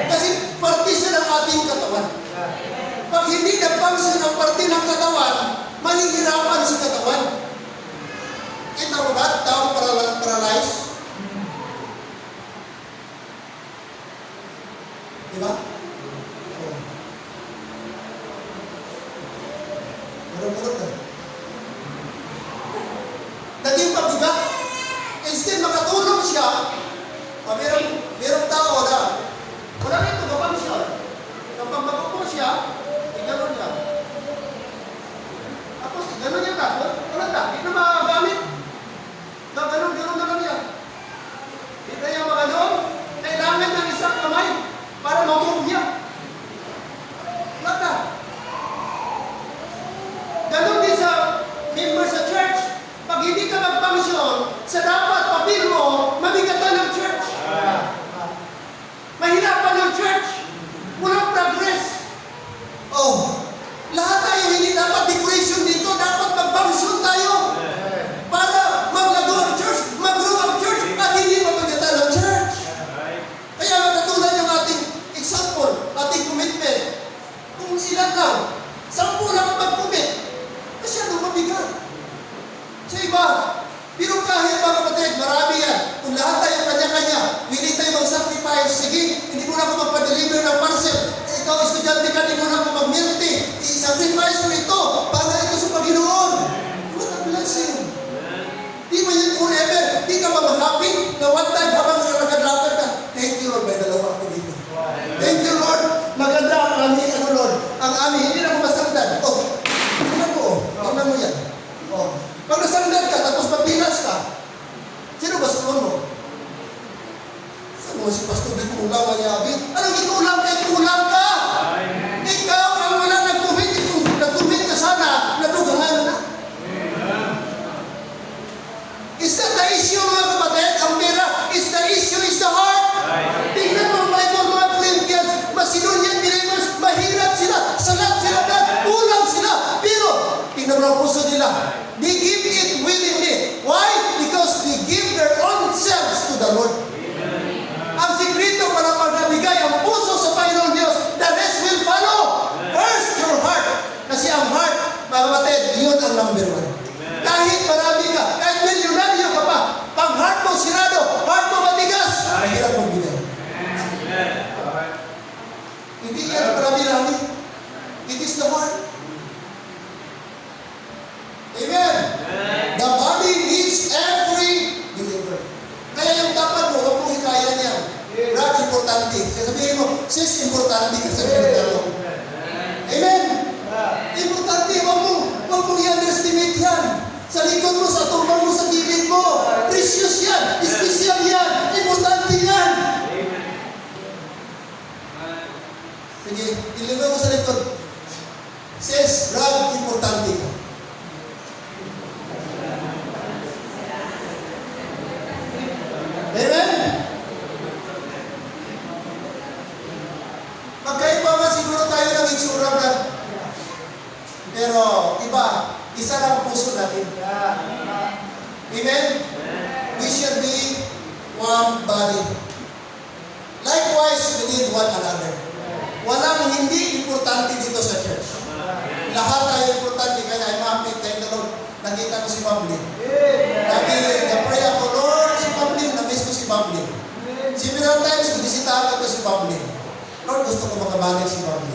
Kasi parte siya ng ating katawan. Pag hindi na-function ang parte ng katawan, manghihirapan sa katawan. Kita mo ba? Taong paralyzed? Diba? Marunong ka. Naging pabigat. instead makatulong siya, merong tao na, wala nito, mapangsyon. Kapag makupo siya, iganon niya. Tapos, iganon niya tapos, wala na, hindi na magagamit. Gaganon na lang niya. Hindi na niya maganon, kailangan ng isang kamay para mamove niya. Wala na. Ganon din sa member sa church. Pag hindi ka magpangsyon, sa dapat papel mo, mabigatan ng church. Mahirapan ng church. Walang progress. Oh, lahat tayo hindi dapat decoration dito. Dapat magpangsyon tayo. Para maglago ang church, mag-grow ang church, at hindi mabigatan ng church. Kaya katulad yung ating example, ating commitment. Kung ilan lang, 10 lang ang mag-commit, masyadong mabigat. Sa iba, pero kahit mga kapatid, marami yan. Kung lahat tayo kanya-kanya, willing tayo mag-sacrifice, sige, hindi mo na ako magpa-deliver ng parcel. Ikaw, estudyante ka, hindi mo na ako mag-milk tea. I-sacrifice mo ito para ito sa Panginoon. What a blessing. Di ba yan forever? Di ka ba mag-happy na one time habang nagkakadlapan ka? Thank you, Lord, may dalawa ako dito. Thank you, Lord. Maganda ang aming, Lord. Ang aming, hindi na ako masangdan. Oh, tingnan mo yan. Oh. Pag nasangdan ka, tapos mapilas ka, sino ba sulong mo? Saan mo si Pastor di kulang ang yabi? Anong ikulang ka? Kulang ka! Ikaw ang wala nag-commit. Kung nag-commit ka sana, natugangan na. Is that the issue, mga kapatid? Ang pera is the issue, is the heart. Tingnan mo ang Bible, mga Philippians, Macedonian believers, mahirap sila, salat sila, kulang sila. Pero, tingnan mo ang puso nila. They give it willingly. Why? Because they give their own selves to the Lord. Ang sikreto para magbigay ang puso sa Panginoon Diyos, the rest will follow. First, your heart. Kasi ang heart, mga kapatid, yun ang number 1. Kahit marami ka, kahit milyonaryo ka pa, pag heart mo sirado, heart mo matigas, mahirap magbigay. Hindi yan marami-rami. It is the heart. Amen. The body needs every believer. Kaya yung dapat mo, huwag mong hikaya niya. Brad, importante. Kaya sabihin mo, sis, importante ka sa pinagdalo mo. Amen. Importante, huwag mong i-underestimate yan. Sa likod mo, sa tumbang mo, sa gilid mo. Precious yan. Special yan. Importante yan. Sige, ilagay mo sa likod. Sis, Brad, importante ka. Amen? Magkaiba man siguro tayo ng itsura, Brad. Pero, iba, isa lang puso natin. Amen? We should be one body. Likewise, we need one another. Walang hindi importante dito sa church. Lahat tayo importante, kaya I'm happy, thank the Lord. Nakita ko si Pablo. Nag-pray ako, Lord, si Pablo, na-miss ko si Pablo. Several times, binisitahan ko si Pablo. Lord, gusto ko makabalik si Pablo.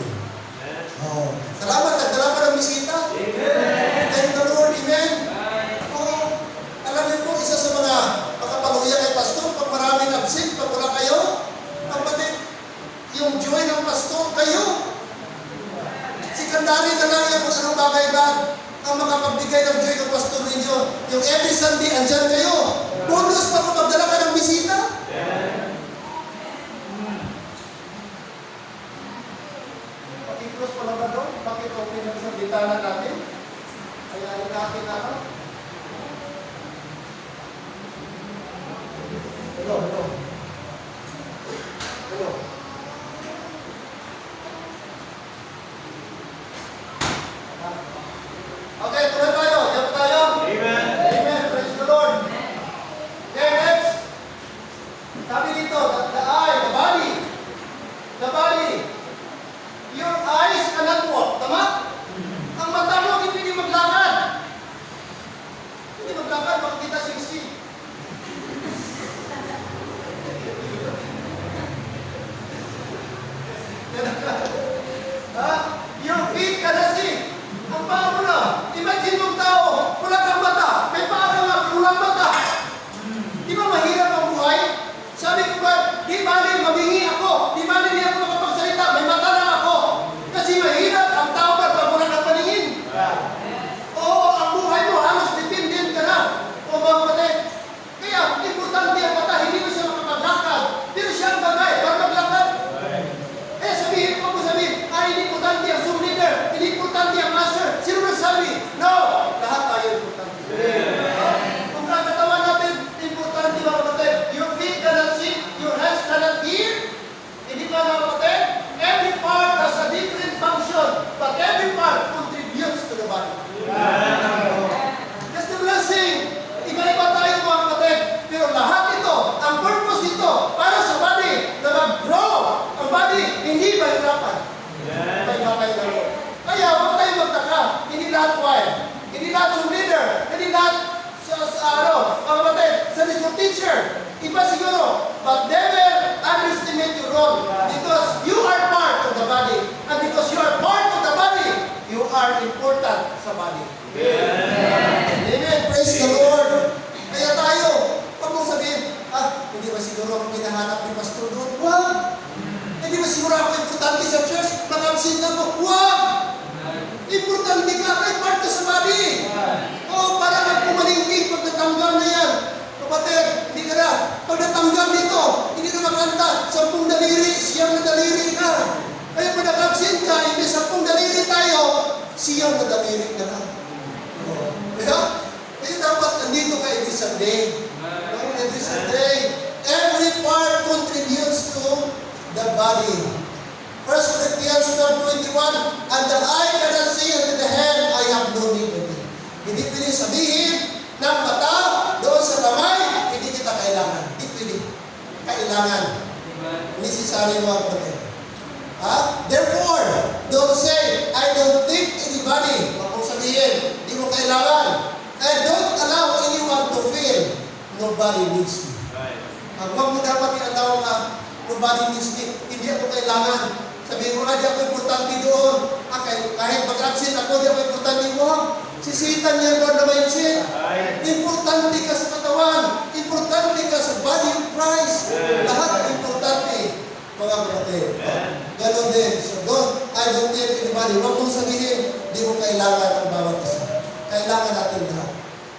Oh. Salamat, nagdala pa ng bisita. Thank the Lord, amen. Oh, alam niyo po, isa sa mga makapaluya kay Pastor, pag maraming absent, pag wala kayo, kapatid, yung joy ng Pastor, kayo. Sikandari na lang yung kung anong bagay ba ang makapagbigay ng joy ng Pastor ninyo. Yung every Sunday, andyan kayo. Bonus pa kung magdala ka ng bisita. Pakiclose pa lang ba doon? Bakit open na sa bintana natin? Ayayin natin na ako. Hello. Okay, tuloy tayo. Diyan tayo. Amen. Amen. Praise the Lord. Okay, next. Sabi dito, the eye, the body. The body. Your eyes cannot walk. Tama? Ang mata mo, hindi maglakad. Hindi maglakad, makikita 60. choir. Hindi lahat yung leader. Hindi lahat mga kapatid, sa yung teacher. Iba siguro. But never underestimate your role. Because you are part of the body. And because you are part of the body, you are important sa body. Amen. Praise the Lord. Kaya tayo, huwag mong sabihin, hindi ba siguro ako pinahanap ni Pastor doon? Wag! Hindi ba siguro ako importante sa church? Mag-absent ako? Wag! Importante ka, kahit part ka sa body. Para magpumalingkig pag natanggal na yan. Kapatid, hindi ka na. Pag natanggal nito, hindi ka makanta. 10 daliri, siyang na daliri ka. Kaya pag nag-absent ka, hindi 10 daliri tayo, siyang na daliri ka na. Kaya dapat nandito ka every Sunday. Every Sunday. Every part contributes to the body. 1 Corinthians 12:21, and the eye cannot say unto the hand, I have no need of thee. Hindi pwede sabihin ng mata doon sa kamay, hindi kita kailangan. Hindi pwede. Kailangan. Necessary mo ang kapatid. Therefore, don't say, I don't think anybody. Huwag mong sabihin, hindi mo kailangan. And don't allow anyone to feel nobody needs me. Huwag mo dapat i-allow na nobody needs me. Hindi ako kailangan. Sabihin mo, di ako importante doon. Kahit mag-absent ako, di ako importante mo. Sisitan niya doon na mindset. Importante ka sa katawan. Importante ka sa body of Christ. Lahat importante. Mga kapatid. Ganon din. So don't, I don't tell anybody. Huwag mong sabihin, di mo kailangan ang bawat isa. Kailangan natin lahat.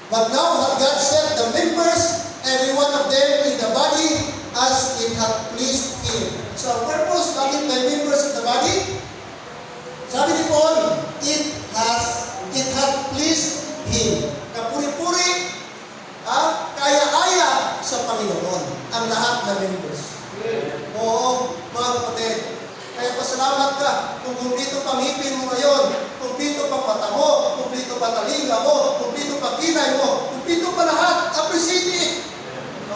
But now, what God set the members, every one of them in the body, as it hath pleased Him. So, ang purpose, bakit may members of the body? Sabi ni Paul, it hath pleased Him. Kapuri-puri, kaya-aya sa Panginoon, ang lahat na members. Oo, mga kapatid. Kaya pasalamat ka kung kumplito pang ngipin mo ngayon, kumplito pang mata mo, kumplito pa talinga mo, kumplito pa kinay mo, kumplito pa lahat. Appreciate it.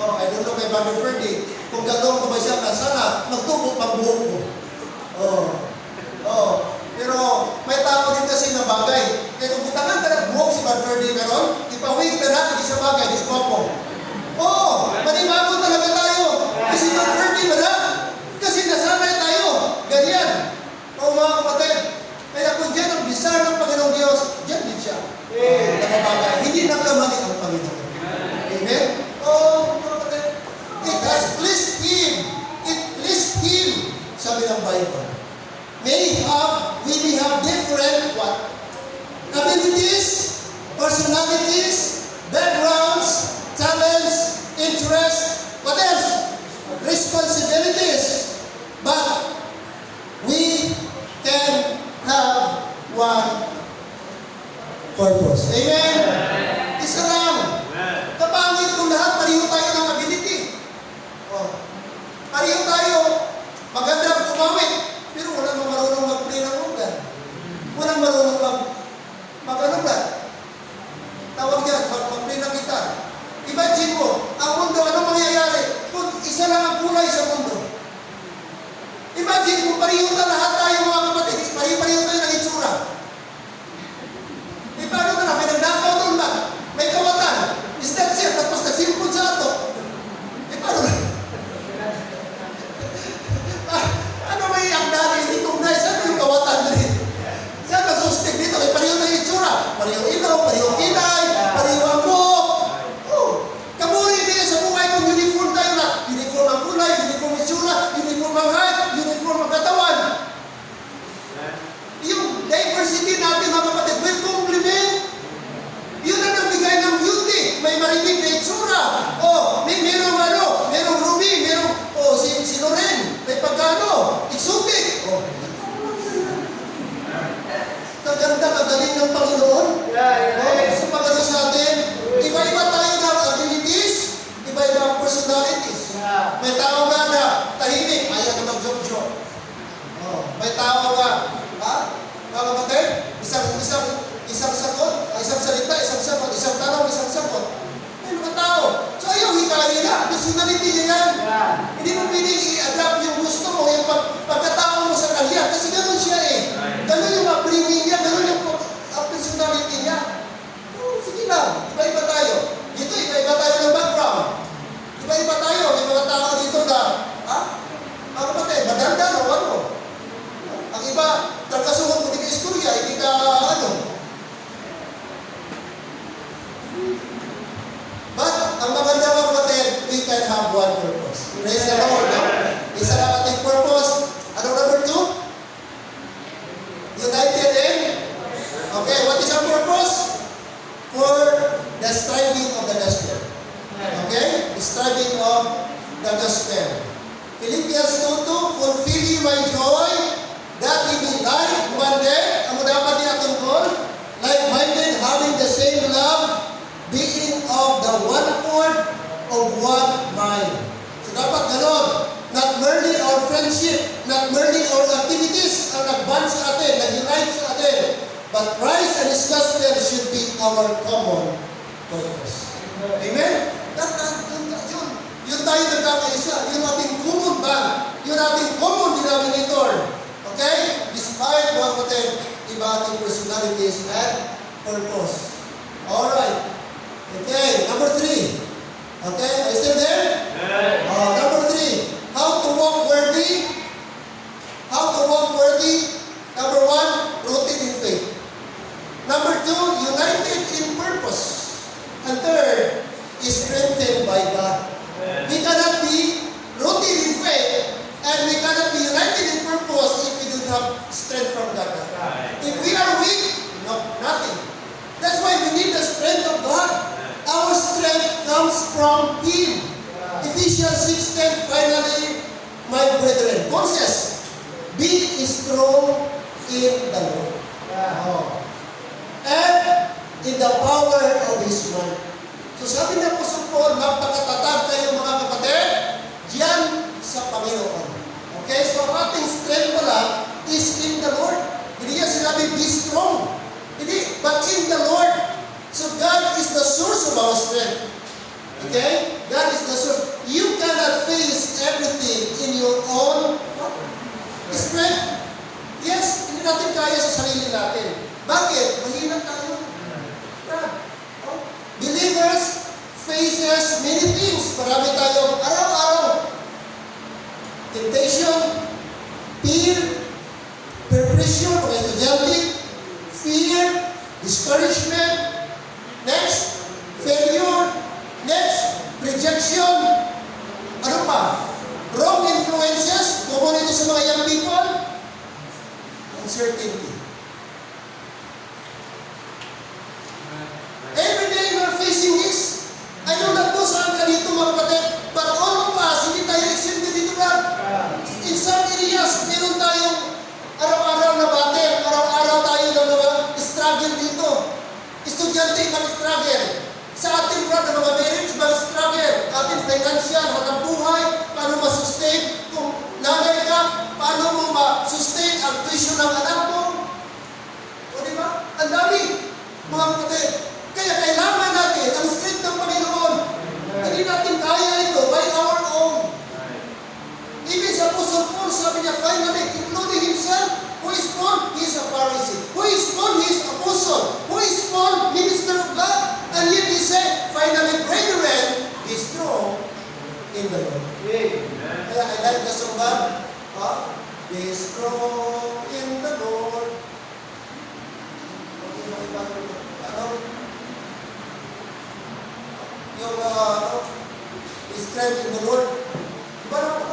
I don't know kay Brother Ferdy, kung gagawin ko ba siya na sana magtubo pang buhok ko. Pero may tao din kasi na bagay. Kaya kung butangan ka ng buhok si Brother Ferdy karon, ipawig ka na, hindi siya bagay, hindi siya guwapo. Manibago talaga tayo. Kasi Brother Ferdy ba na? Kasi nasanay tayo. Ganyan. Mga kapatid. Kaya kung dyan ang bisar ng Panginoong Diyos, dyan din siya. Nakabagay. Hindi nakamali ang Panginoon. Amen? Mga kapatid. It has pleased Him. It pleased Him. Sabi ng Bible. We have different what? Abilities, personalities, backgrounds, talents, interests, what else? Responsibilities. But we can have one purpose. Amen? Isa lang. Kapangit kung lahat, pariho tayo ng ability. Pariho tayo, magandang umawit, pero walang marunong mag-play ng organ. Walang marunong mag-anugan. Tawag yan, mag-play ng gitar. Imagine mo, ang mundo, anong mangyayari kung isa lang ang kulay sa mundo? Imagine kung pariho na lahat tayo mga kapatid, pariho tayo ng itsura. Paano na may nagdakaw doon ba? May kawatan. Is that siya? Tapos nagsimpod sa ato. Paano na? Ano may ang dali? Hindi kong nais. Ano yung kawatan na rin? Saan ang sustig dito? May pariho na itsura. Pariho ilaw, pariho kinay, pariho ang buhok. Kamuri din sa buhay kung uniform tayo na. Uniform ang kulay, uniform itsura, uniform ang height, uniform ang katawan. Yung diversity natin mga kapatid will complement. Yun ang nagbigay ng beauty. May marinig na itsura. Merong ruby, si Loren, may pagkano, exotic. Kaganda, kagaling ng Panginoon. Sa pagkano sa atin, iba-iba tayo ng abilities, iba-iba ang personalities. May tao nga na tahimik, ayaw na mag-joke-joke. May tao nga, mga kapatid, isang salita, isang tanong, isang sagot. May mga tao. So ayaw, hikayin na. Personality niya yan. Hindi mo pwede i-adapt yung gusto mo, yung pagkatao mo sa kanya. Kasi gano'n siya eh. Gano'n yung upbringing niya, gano'n yung personality niya. can have one purpose. Praise the Lord. No? Isa lang ating purpose. Ano number 2? United in? Okay, what is our purpose? For the striving of the gospel. Okay? The striving of the gospel. Philippians 2:2, fulfill ye my joy, that ye be like-minded. Ano dapat niya tungkol? Like-minded, having the same love, being of the one accord, of one mind. So dapat ganon. Not merely our friendship, not merely our activities ang nag-bond sa atin, nag-unite sa atin, but Christ and His gospel should be our common purpose. Amen? Yun tayo nagkakaisa. Yun ating common bond. Yun ating common denominator. Okay? Despite mga kapatid, iba ating personalities and purpose. Alright. Okay, number 3. Okay, are you still there? Number 3. How to walk worthy? How to walk worthy? Number 1, rooted in faith. Number 2, united in purpose. And third, is strengthened by God. We cannot be rooted in faith and we cannot be united in purpose if we do not have strength from God. If we are weak, no, nothing. That's why we need the strength of God. Our strength comes from Him. Ephesians 6:10, finally, my brethren, Paul says, be strong in the Lord. And in the power of His might. So sabi ng Apostol Paul, magpakatatag kayo mga kapatid, diyan sa Panginoon. Okay, so ang ating strength pala is in the Lord. Hindi niya sinabi, be strong. Hindi, but in the Lord. So God is the source of our strength. Okay? God is the source. You cannot face everything in your own strength. Yes, hindi natin kaya sa sarili natin. Bakit? Mahina tayo. Believers faces many things. Marami tayong araw-araw. Temptation, fear, pressure, mga estudyante, fear, discouragement, next, failure, next, rejection, ano pa? Wrong influences, common ito sa mga young people, uncertainty. Every day we're facing this. I know that those saan ka dito mga kapatid, but all of us, hindi tayo exempted dito lang. In some areas, meron tayong araw-araw na battle, araw-araw tayo na mga struggle dito. Estudyante, ibang struggle. Sa ating brother, mga marriage, ibang struggle. Ating financial, hatang buhay, paano ma-sustain. Kung nanay ka, paano mo ma-sustain ang tuition ng anak mo. O diba? Ang dami, mga kapatid. Kaya kailangan natin ang strength ng Panginoon. Hindi natin kaya ito by our own. Even sa Apostle Paul, sabi niya, finally, including himself, who is Paul? He is a Pharisee. Who is Paul? He is apostle. Who is Paul? Minister of God. And yet he said, finally, brethren, be strong in the Lord. Kaya I like the song ba? Be strong in the Lord. Yung strength in the Lord. Diba na po?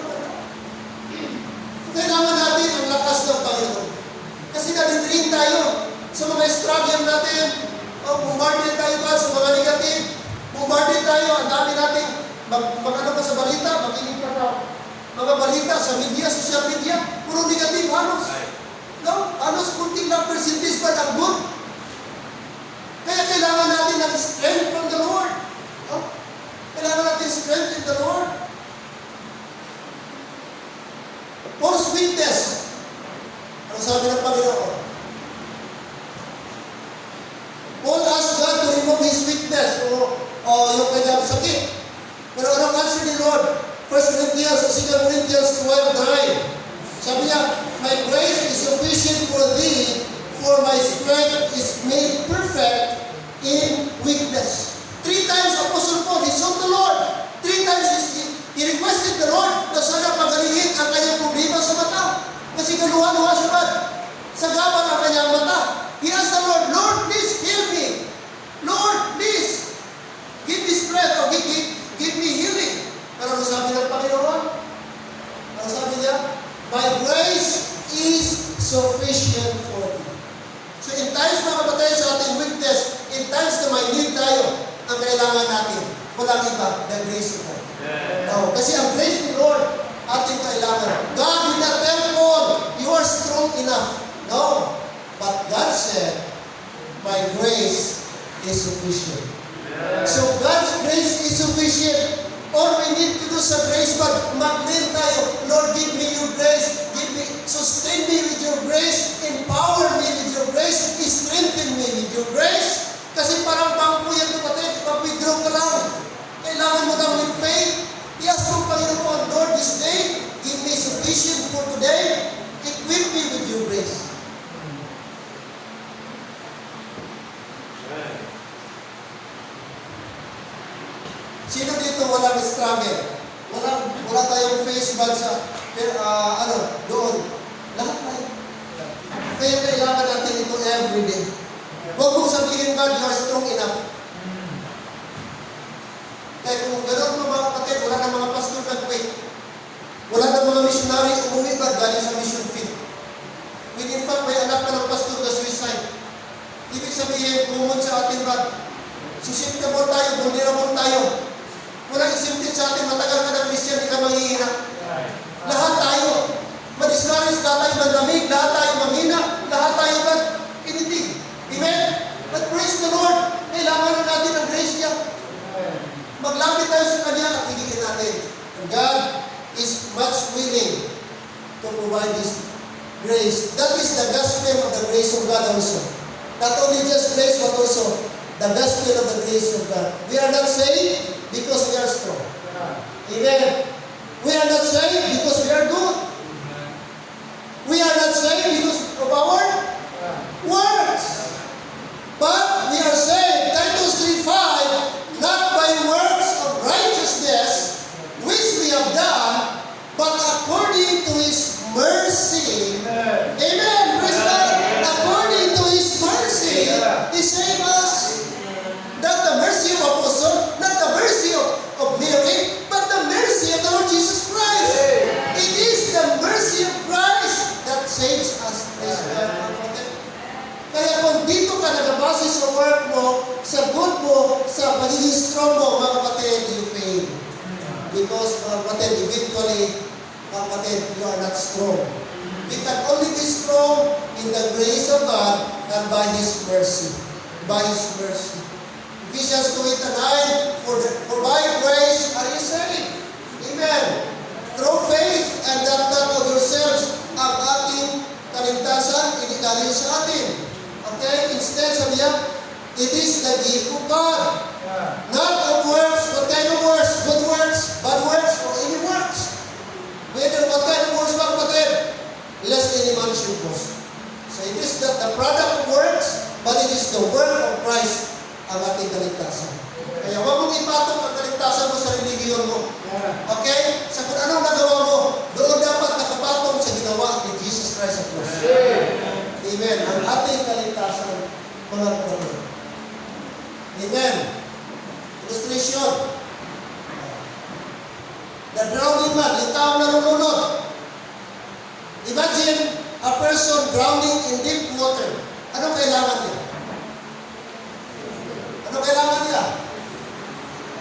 Kailangan natin ang lakas ng Panginoon. Kasi nadidrain tayo sa mga struggle natin. Bombarded tayo ba sa mga negative? Bombarded tayo. Ang dami natin mag-ano ka sa balita, makinig ka sa mga balita sa media, social media, puro negative halos. No? Halos kunting lang percentage pa ng good. Kaya kailangan natin ng strength from the Lord. Kailangan natin strength in the Lord. Paul's weakness. Ano sabi ng Panginoon? Paul asked God to remove his weakness o yung kanyang sakit. Pero anong answer ni Lord? 1 Corinthians o 2 Corinthians 12:9. Sabi niya, my grace is sufficient for thee, for my strength is made perfect in weakness. 3 times Apostle Paul, he sought the Lord. 3 times he requested the Lord na sana pagalingin ang kanyang problema sa mata. Kasi kaluha-luha siya ba? Sagapan ang kanyang mata. He asked the Lord, Lord, please heal me. Lord, please give me strength or give me healing. is sufficient. So God's grace is sufficient. All we need to do sa grace, mag-lean tayo. Lord, give me your grace. Sustain me with your grace. Empower me with your grace. Strengthen me with your grace. Kasi parang bangko yan, kapatid. Mag-withdraw ka lang. Kailangan mo lang with faith. I-ask mo, Panginoon, Lord, this day, give me sufficient for today. Equip me with your grace. Sino dito walang struggle? Wala tayong face bag sa, doon. Lahat tayo. Kaya kailangan natin ito everyday. Huwag mong sabihin, God, you are strong enough. Kaya kung gano'n mga kapatid, wala na mga pastor nag-quit. Wala na mga missionary umuwi ba galing sa mission field. When in fact, may anak ka ng pastor na suicide. Ibig sabihin, kumon sa ating ba, susceptible tayo, vulnerable tayo. Walang isimtin sa atin, matagal ka na Christian, di ka manghihina. Lahat tayo. Ma-discourage, lahat tayo mandamig, lahat tayo manghina, lahat tayo anything. Amen? But praise the Lord, kailangan na natin ang grace niya. Maglapit tayo sa Kanya at higigin natin. And God is much willing to provide this grace. That is the gospel of the grace of God also. Not only just grace, but also the gospel of the grace of God. We are not saved because we are strong. Amen. We are not saved because we are good. We are not saved because of our works. But we are saved, Titus 3:5, not by works of righteousness, which we have done, but according to His mercy. Amen. Praise God. According to His mercy, He saved us. Not the mercy of apostle, not the mercy of Mary, but the mercy of the Lord Jesus Christ. It is the mercy of Christ that saves us. Praise God. Kaya kung dito ka nagabase sa work mo, sa good mo, sa pagiging strong mo, mga kapatid, you fail. Because, mga kapatid, eventually, mga kapatid, you are not strong. We can only be strong in the grace of God and by His mercy. By His mercy. Ephesians 2:8-9, for by grace are you saved. Amen. Through faith and that not of yourselves, ang ating kaligtasan, hindi dahil sa atin. Okay? Instead, sabi niya, it is the gift of God. Not of works, what kind of works? Good works, bad works, or any works. Whether what kind of works, mga kapatid, lest any man should boast. So it is not the product of works, but it is the work of Christ ang ating kaligtasan. Kaya huwag mong ipatong ang kaligtasan mo sa religiyon mo. Okay? Sa kung anong nagawa mo, doon dapat nakapatong sa ginawa ni Jesus Christ sa cross. Amen. Ang ating kaligtasan, mga kapatid. Amen. Illustration. The drowning man, yung taong narununod. Imagine a person drowning in deep water. Anong kailangan niya? Ano kailangan niya?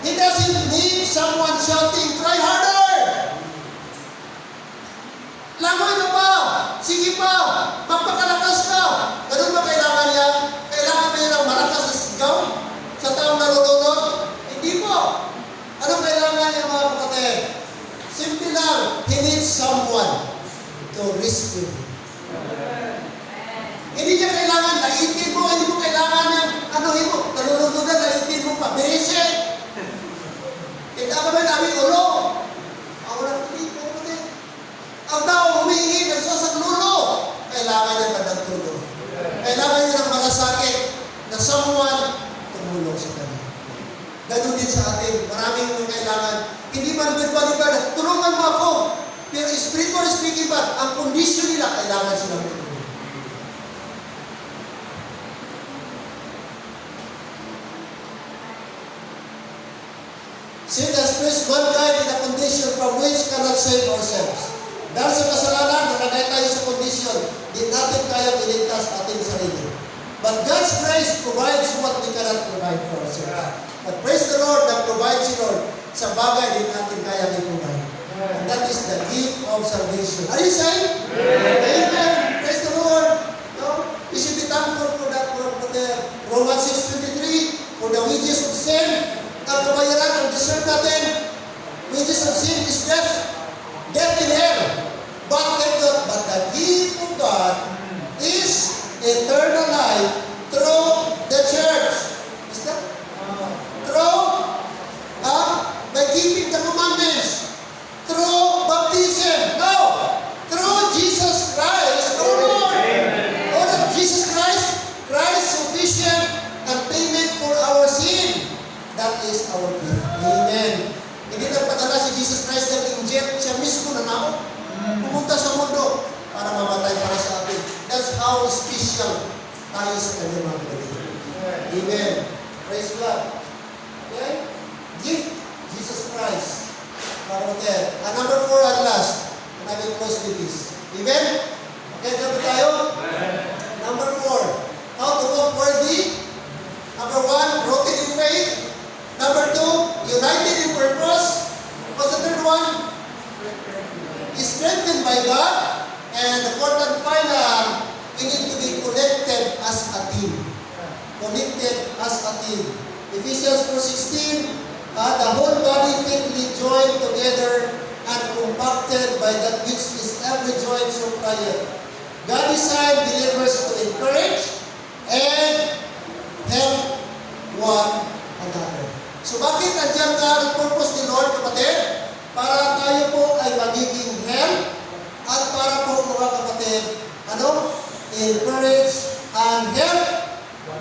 He doesn't need someone shouting, try harder! Langoy mo pa! Sige pa! Magpakalakas ka! Ganun ba kailangan niya? Kailangan niya ng malakas na sigaw sa taong narununod? Hindi po! Anong kailangan niya, mga kapatid? Simple lang, he needs someone to rescue him. Hindi niya kailangan laitin mo, hindi mo kailangan ng nalulunod na laitin mo pa. Bereshe! Kita ka ba namin ulo? Ako lang dito, kapatid. Ang tao humihingi, nagsasaglulo. Kailangan niya ng tulong. Kailangan niya ng malasakit na someone tumulong sa kanya. Ganun din sa atin. Maraming kailangan. Hindi man verbal, tulungan mo ako. Pero spiritual speaking ba, ang kondisyon nila, kailangan silang tulungan. Sin has placed mankind in a condition from which cannot save ourselves. Dahil sa kasalanan, nakagay tayo sa kondisyon, di natin kayang iligtas ating sarili. But God's grace provides what we cannot provide for ourselves. But praise the Lord that provides the Lord sa bagay di natin kayang i-provide. And that is the gift of salvation. Are you saved? Amen. Praise the Lord. No? We should be thankful for that. Romans 6:23. concern natin, wages of sin is death. Death in hell. But the gift of God is eternal life through the church. Is that? Through by keeping the commandments. Through baptism. No! Through Jesus Christ, our Lord. Oh, that Jesus Christ sufficient and payment for our sin. That is our gift. Amen. Hindi nagpadala si Jesus Christ ng inject siya mismo na nako. Pumunta sa mundo para mamatay para sa atin. That's how special tayo sa kanya mga kapatid. Amen. Praise God. Okay? Gift, Jesus Christ. Mga kapatid. Number 4 and last. And I will close with this. Amen? Okay, sabi tayo? Number 4. How to walk worthy. Number 1, rooted in faith. Number 2, united in purpose. What's the third one? Strengthened by God. And the fourth and final, we need to be connected as a team. Connected as a team. Ephesians 4:16, the whole body fitly joined together and compacted by that which is every joint supplieth. God designed believers to encourage and help one another. So bakit nandiyan ka ang purpose ni Lord, kapatid? Para tayo po ay magiging help at para po mga kapatid, encourage and help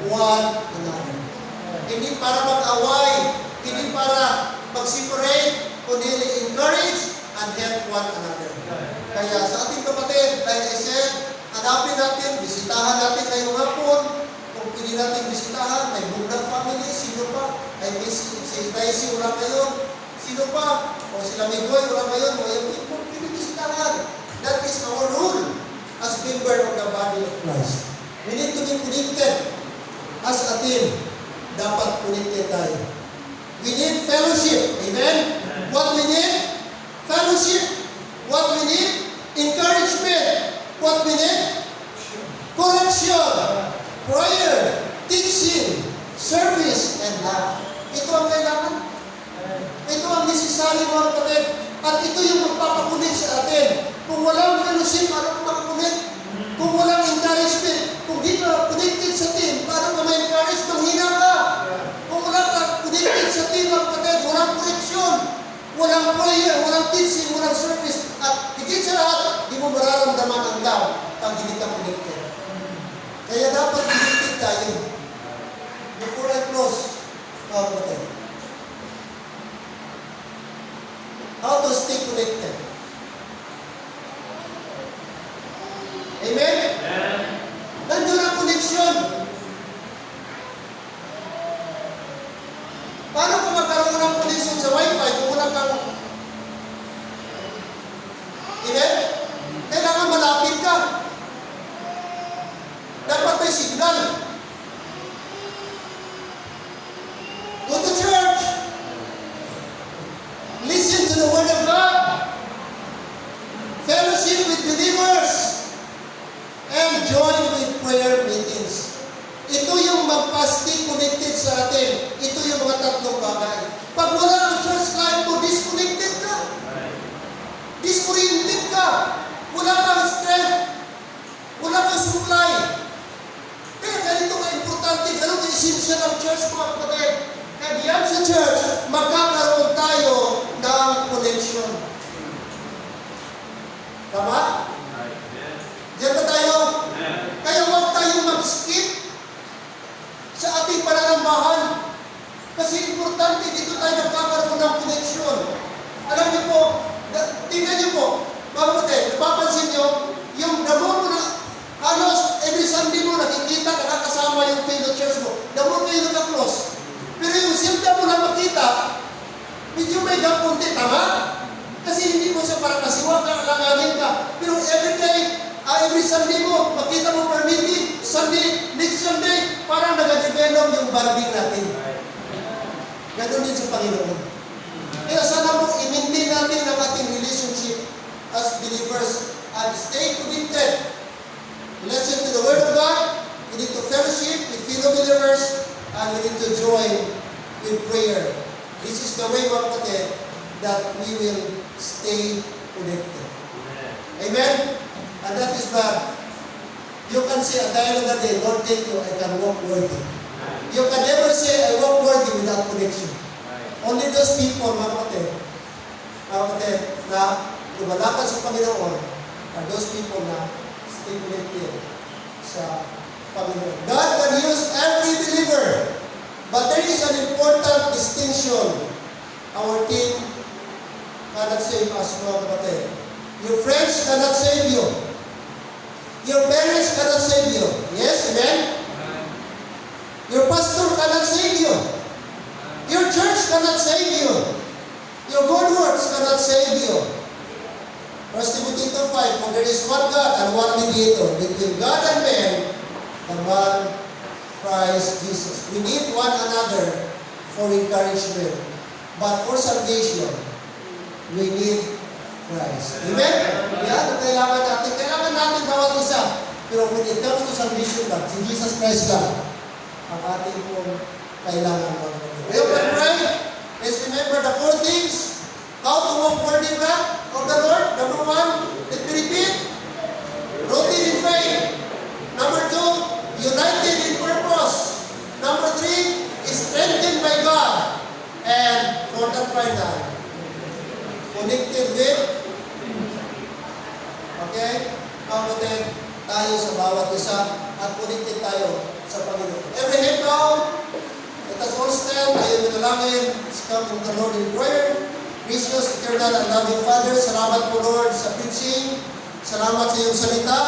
one another. Hindi para mag-away, hindi para mag-separate, kundi encourage and help one another. Kaya sa ating kapatid, like I said, hanapin natin, bisitahan natin ngayong hapon. Kung pwede natin bisitahan, may Bundag family, sino pa? Ay si Daisy, wala ngayon. Sino pa? O sila Migoy, wala ngayon. O yung people, pwede bisitahan. That is our rule as member of the body of Christ. We need to be connected as a team. Dapat connected tayo. We need fellowship. Amen? What we need? Fellowship. What we need? Encouragement. What we need? Correction. Prayer. Teaching. Service. And love. Ito ang kailangan. Ito ang necessary mga kapatid. At ito yung magpapakulit sa atin. Kung walang fellowship, paano makakulit? Kung walang encouragement, kung di ka connected sa team, paano ka ma-encourage? Manghina ka. Kung wala ka connected sa team mga kapatid, walang correction, walang prayer, walang teaching, walang service. At higit sa lahat, di mo mararamdaman ang love pag hindi ka connected. Kaya dapat connected tayo. Before I close, mga kapatid, how to stay connected. Amen? Nandun ang connection. Paano kung magkaroon ng connection sa Wi-Fi kung wala kang... Amen? Kailangan malapit ka. Dapat may signal. Go to church. Listen to the Word of God. Fellowship with believers. And join with prayer meetings. Ito yung magpa-stay connected sa atin. Ito yung mga tatlong bagay. Pag wala ang church life mo, disconnected ka. Disoriented ka. Wala kang strength. Wala kang supply. Kaya ganito ka importante. Ganito ka essential ng church, mga kapatid. Kaya diyan sa church, magkakaroon tayo ng connection. Tama? Diyan ba tayo? Kaya huwag tayong mag-skip sa ating pananambahan. Kasi importante, dito tayo nagkakaroon ng connection. Alam niyo po, tingnan niyo po, mabuti, napapansin niyo, yung damo mo na, halos every Sunday mo nakikita, nakakasama yung fellow church mo. Damo mo yung naka-close. Pero yung simple mo na makita, medyo may gapunti, tama? Kasi hindi mo siya para kasiwa ka, alanganin ka. Pero every Sunday mo, makita mo per meeting, Sunday, next Sunday, parang nag-develop yung bonding natin. Ganon din sa Panginoon. Kaya sana po, i-maintain natin ang ating relationship as believers and stay connected. Listen to the Word of God. We need to fellowship with fellow believers and we need to join with prayer. This is the way, mga kapatid, that we will stay connected. Amen? And that is bad. You can say, at the end of the day, Lord, thank you, I can walk worthy. You can never say, I walk worthy without connection. Only those people, mga kapatid, na lumalakad sa Panginoon, are those people na stay connected sa Panginoon. God can use every believer, but there is an important distinction. Our team cannot save us, mga kapatid. Your friends cannot save you. Your parents cannot save you. Yes, amen? Your pastor cannot save you. Your church cannot save you. Your good works cannot save you. 1 Timothy 2:5, for there is one God and one mediator between God and man, the man Christ Jesus. We need one another for encouragement. But for salvation, we need Christ. Amen? Yan ang kailangan natin. Kailangan natin bawat isa. Pero when it comes to salvation lang, si Jesus Christ lang ang ating pong kailangan. We can pray. Let's remember the 4 things. How to walk worthy of the Lord. Number 1, let me repeat. Rooted in faith. Number 2, united in purpose. Number 3, strengthened by God. And for the final, connected with, okay? Kapatid tayo sa bawat isa at connected tayo sa Panginoon. Every head now, let us all stand. Tayo manalangin. Let's come to the Lord in prayer. Gracious, eternal, and loving Father, salamat po Lord sa preaching. Salamat sa iyong salita.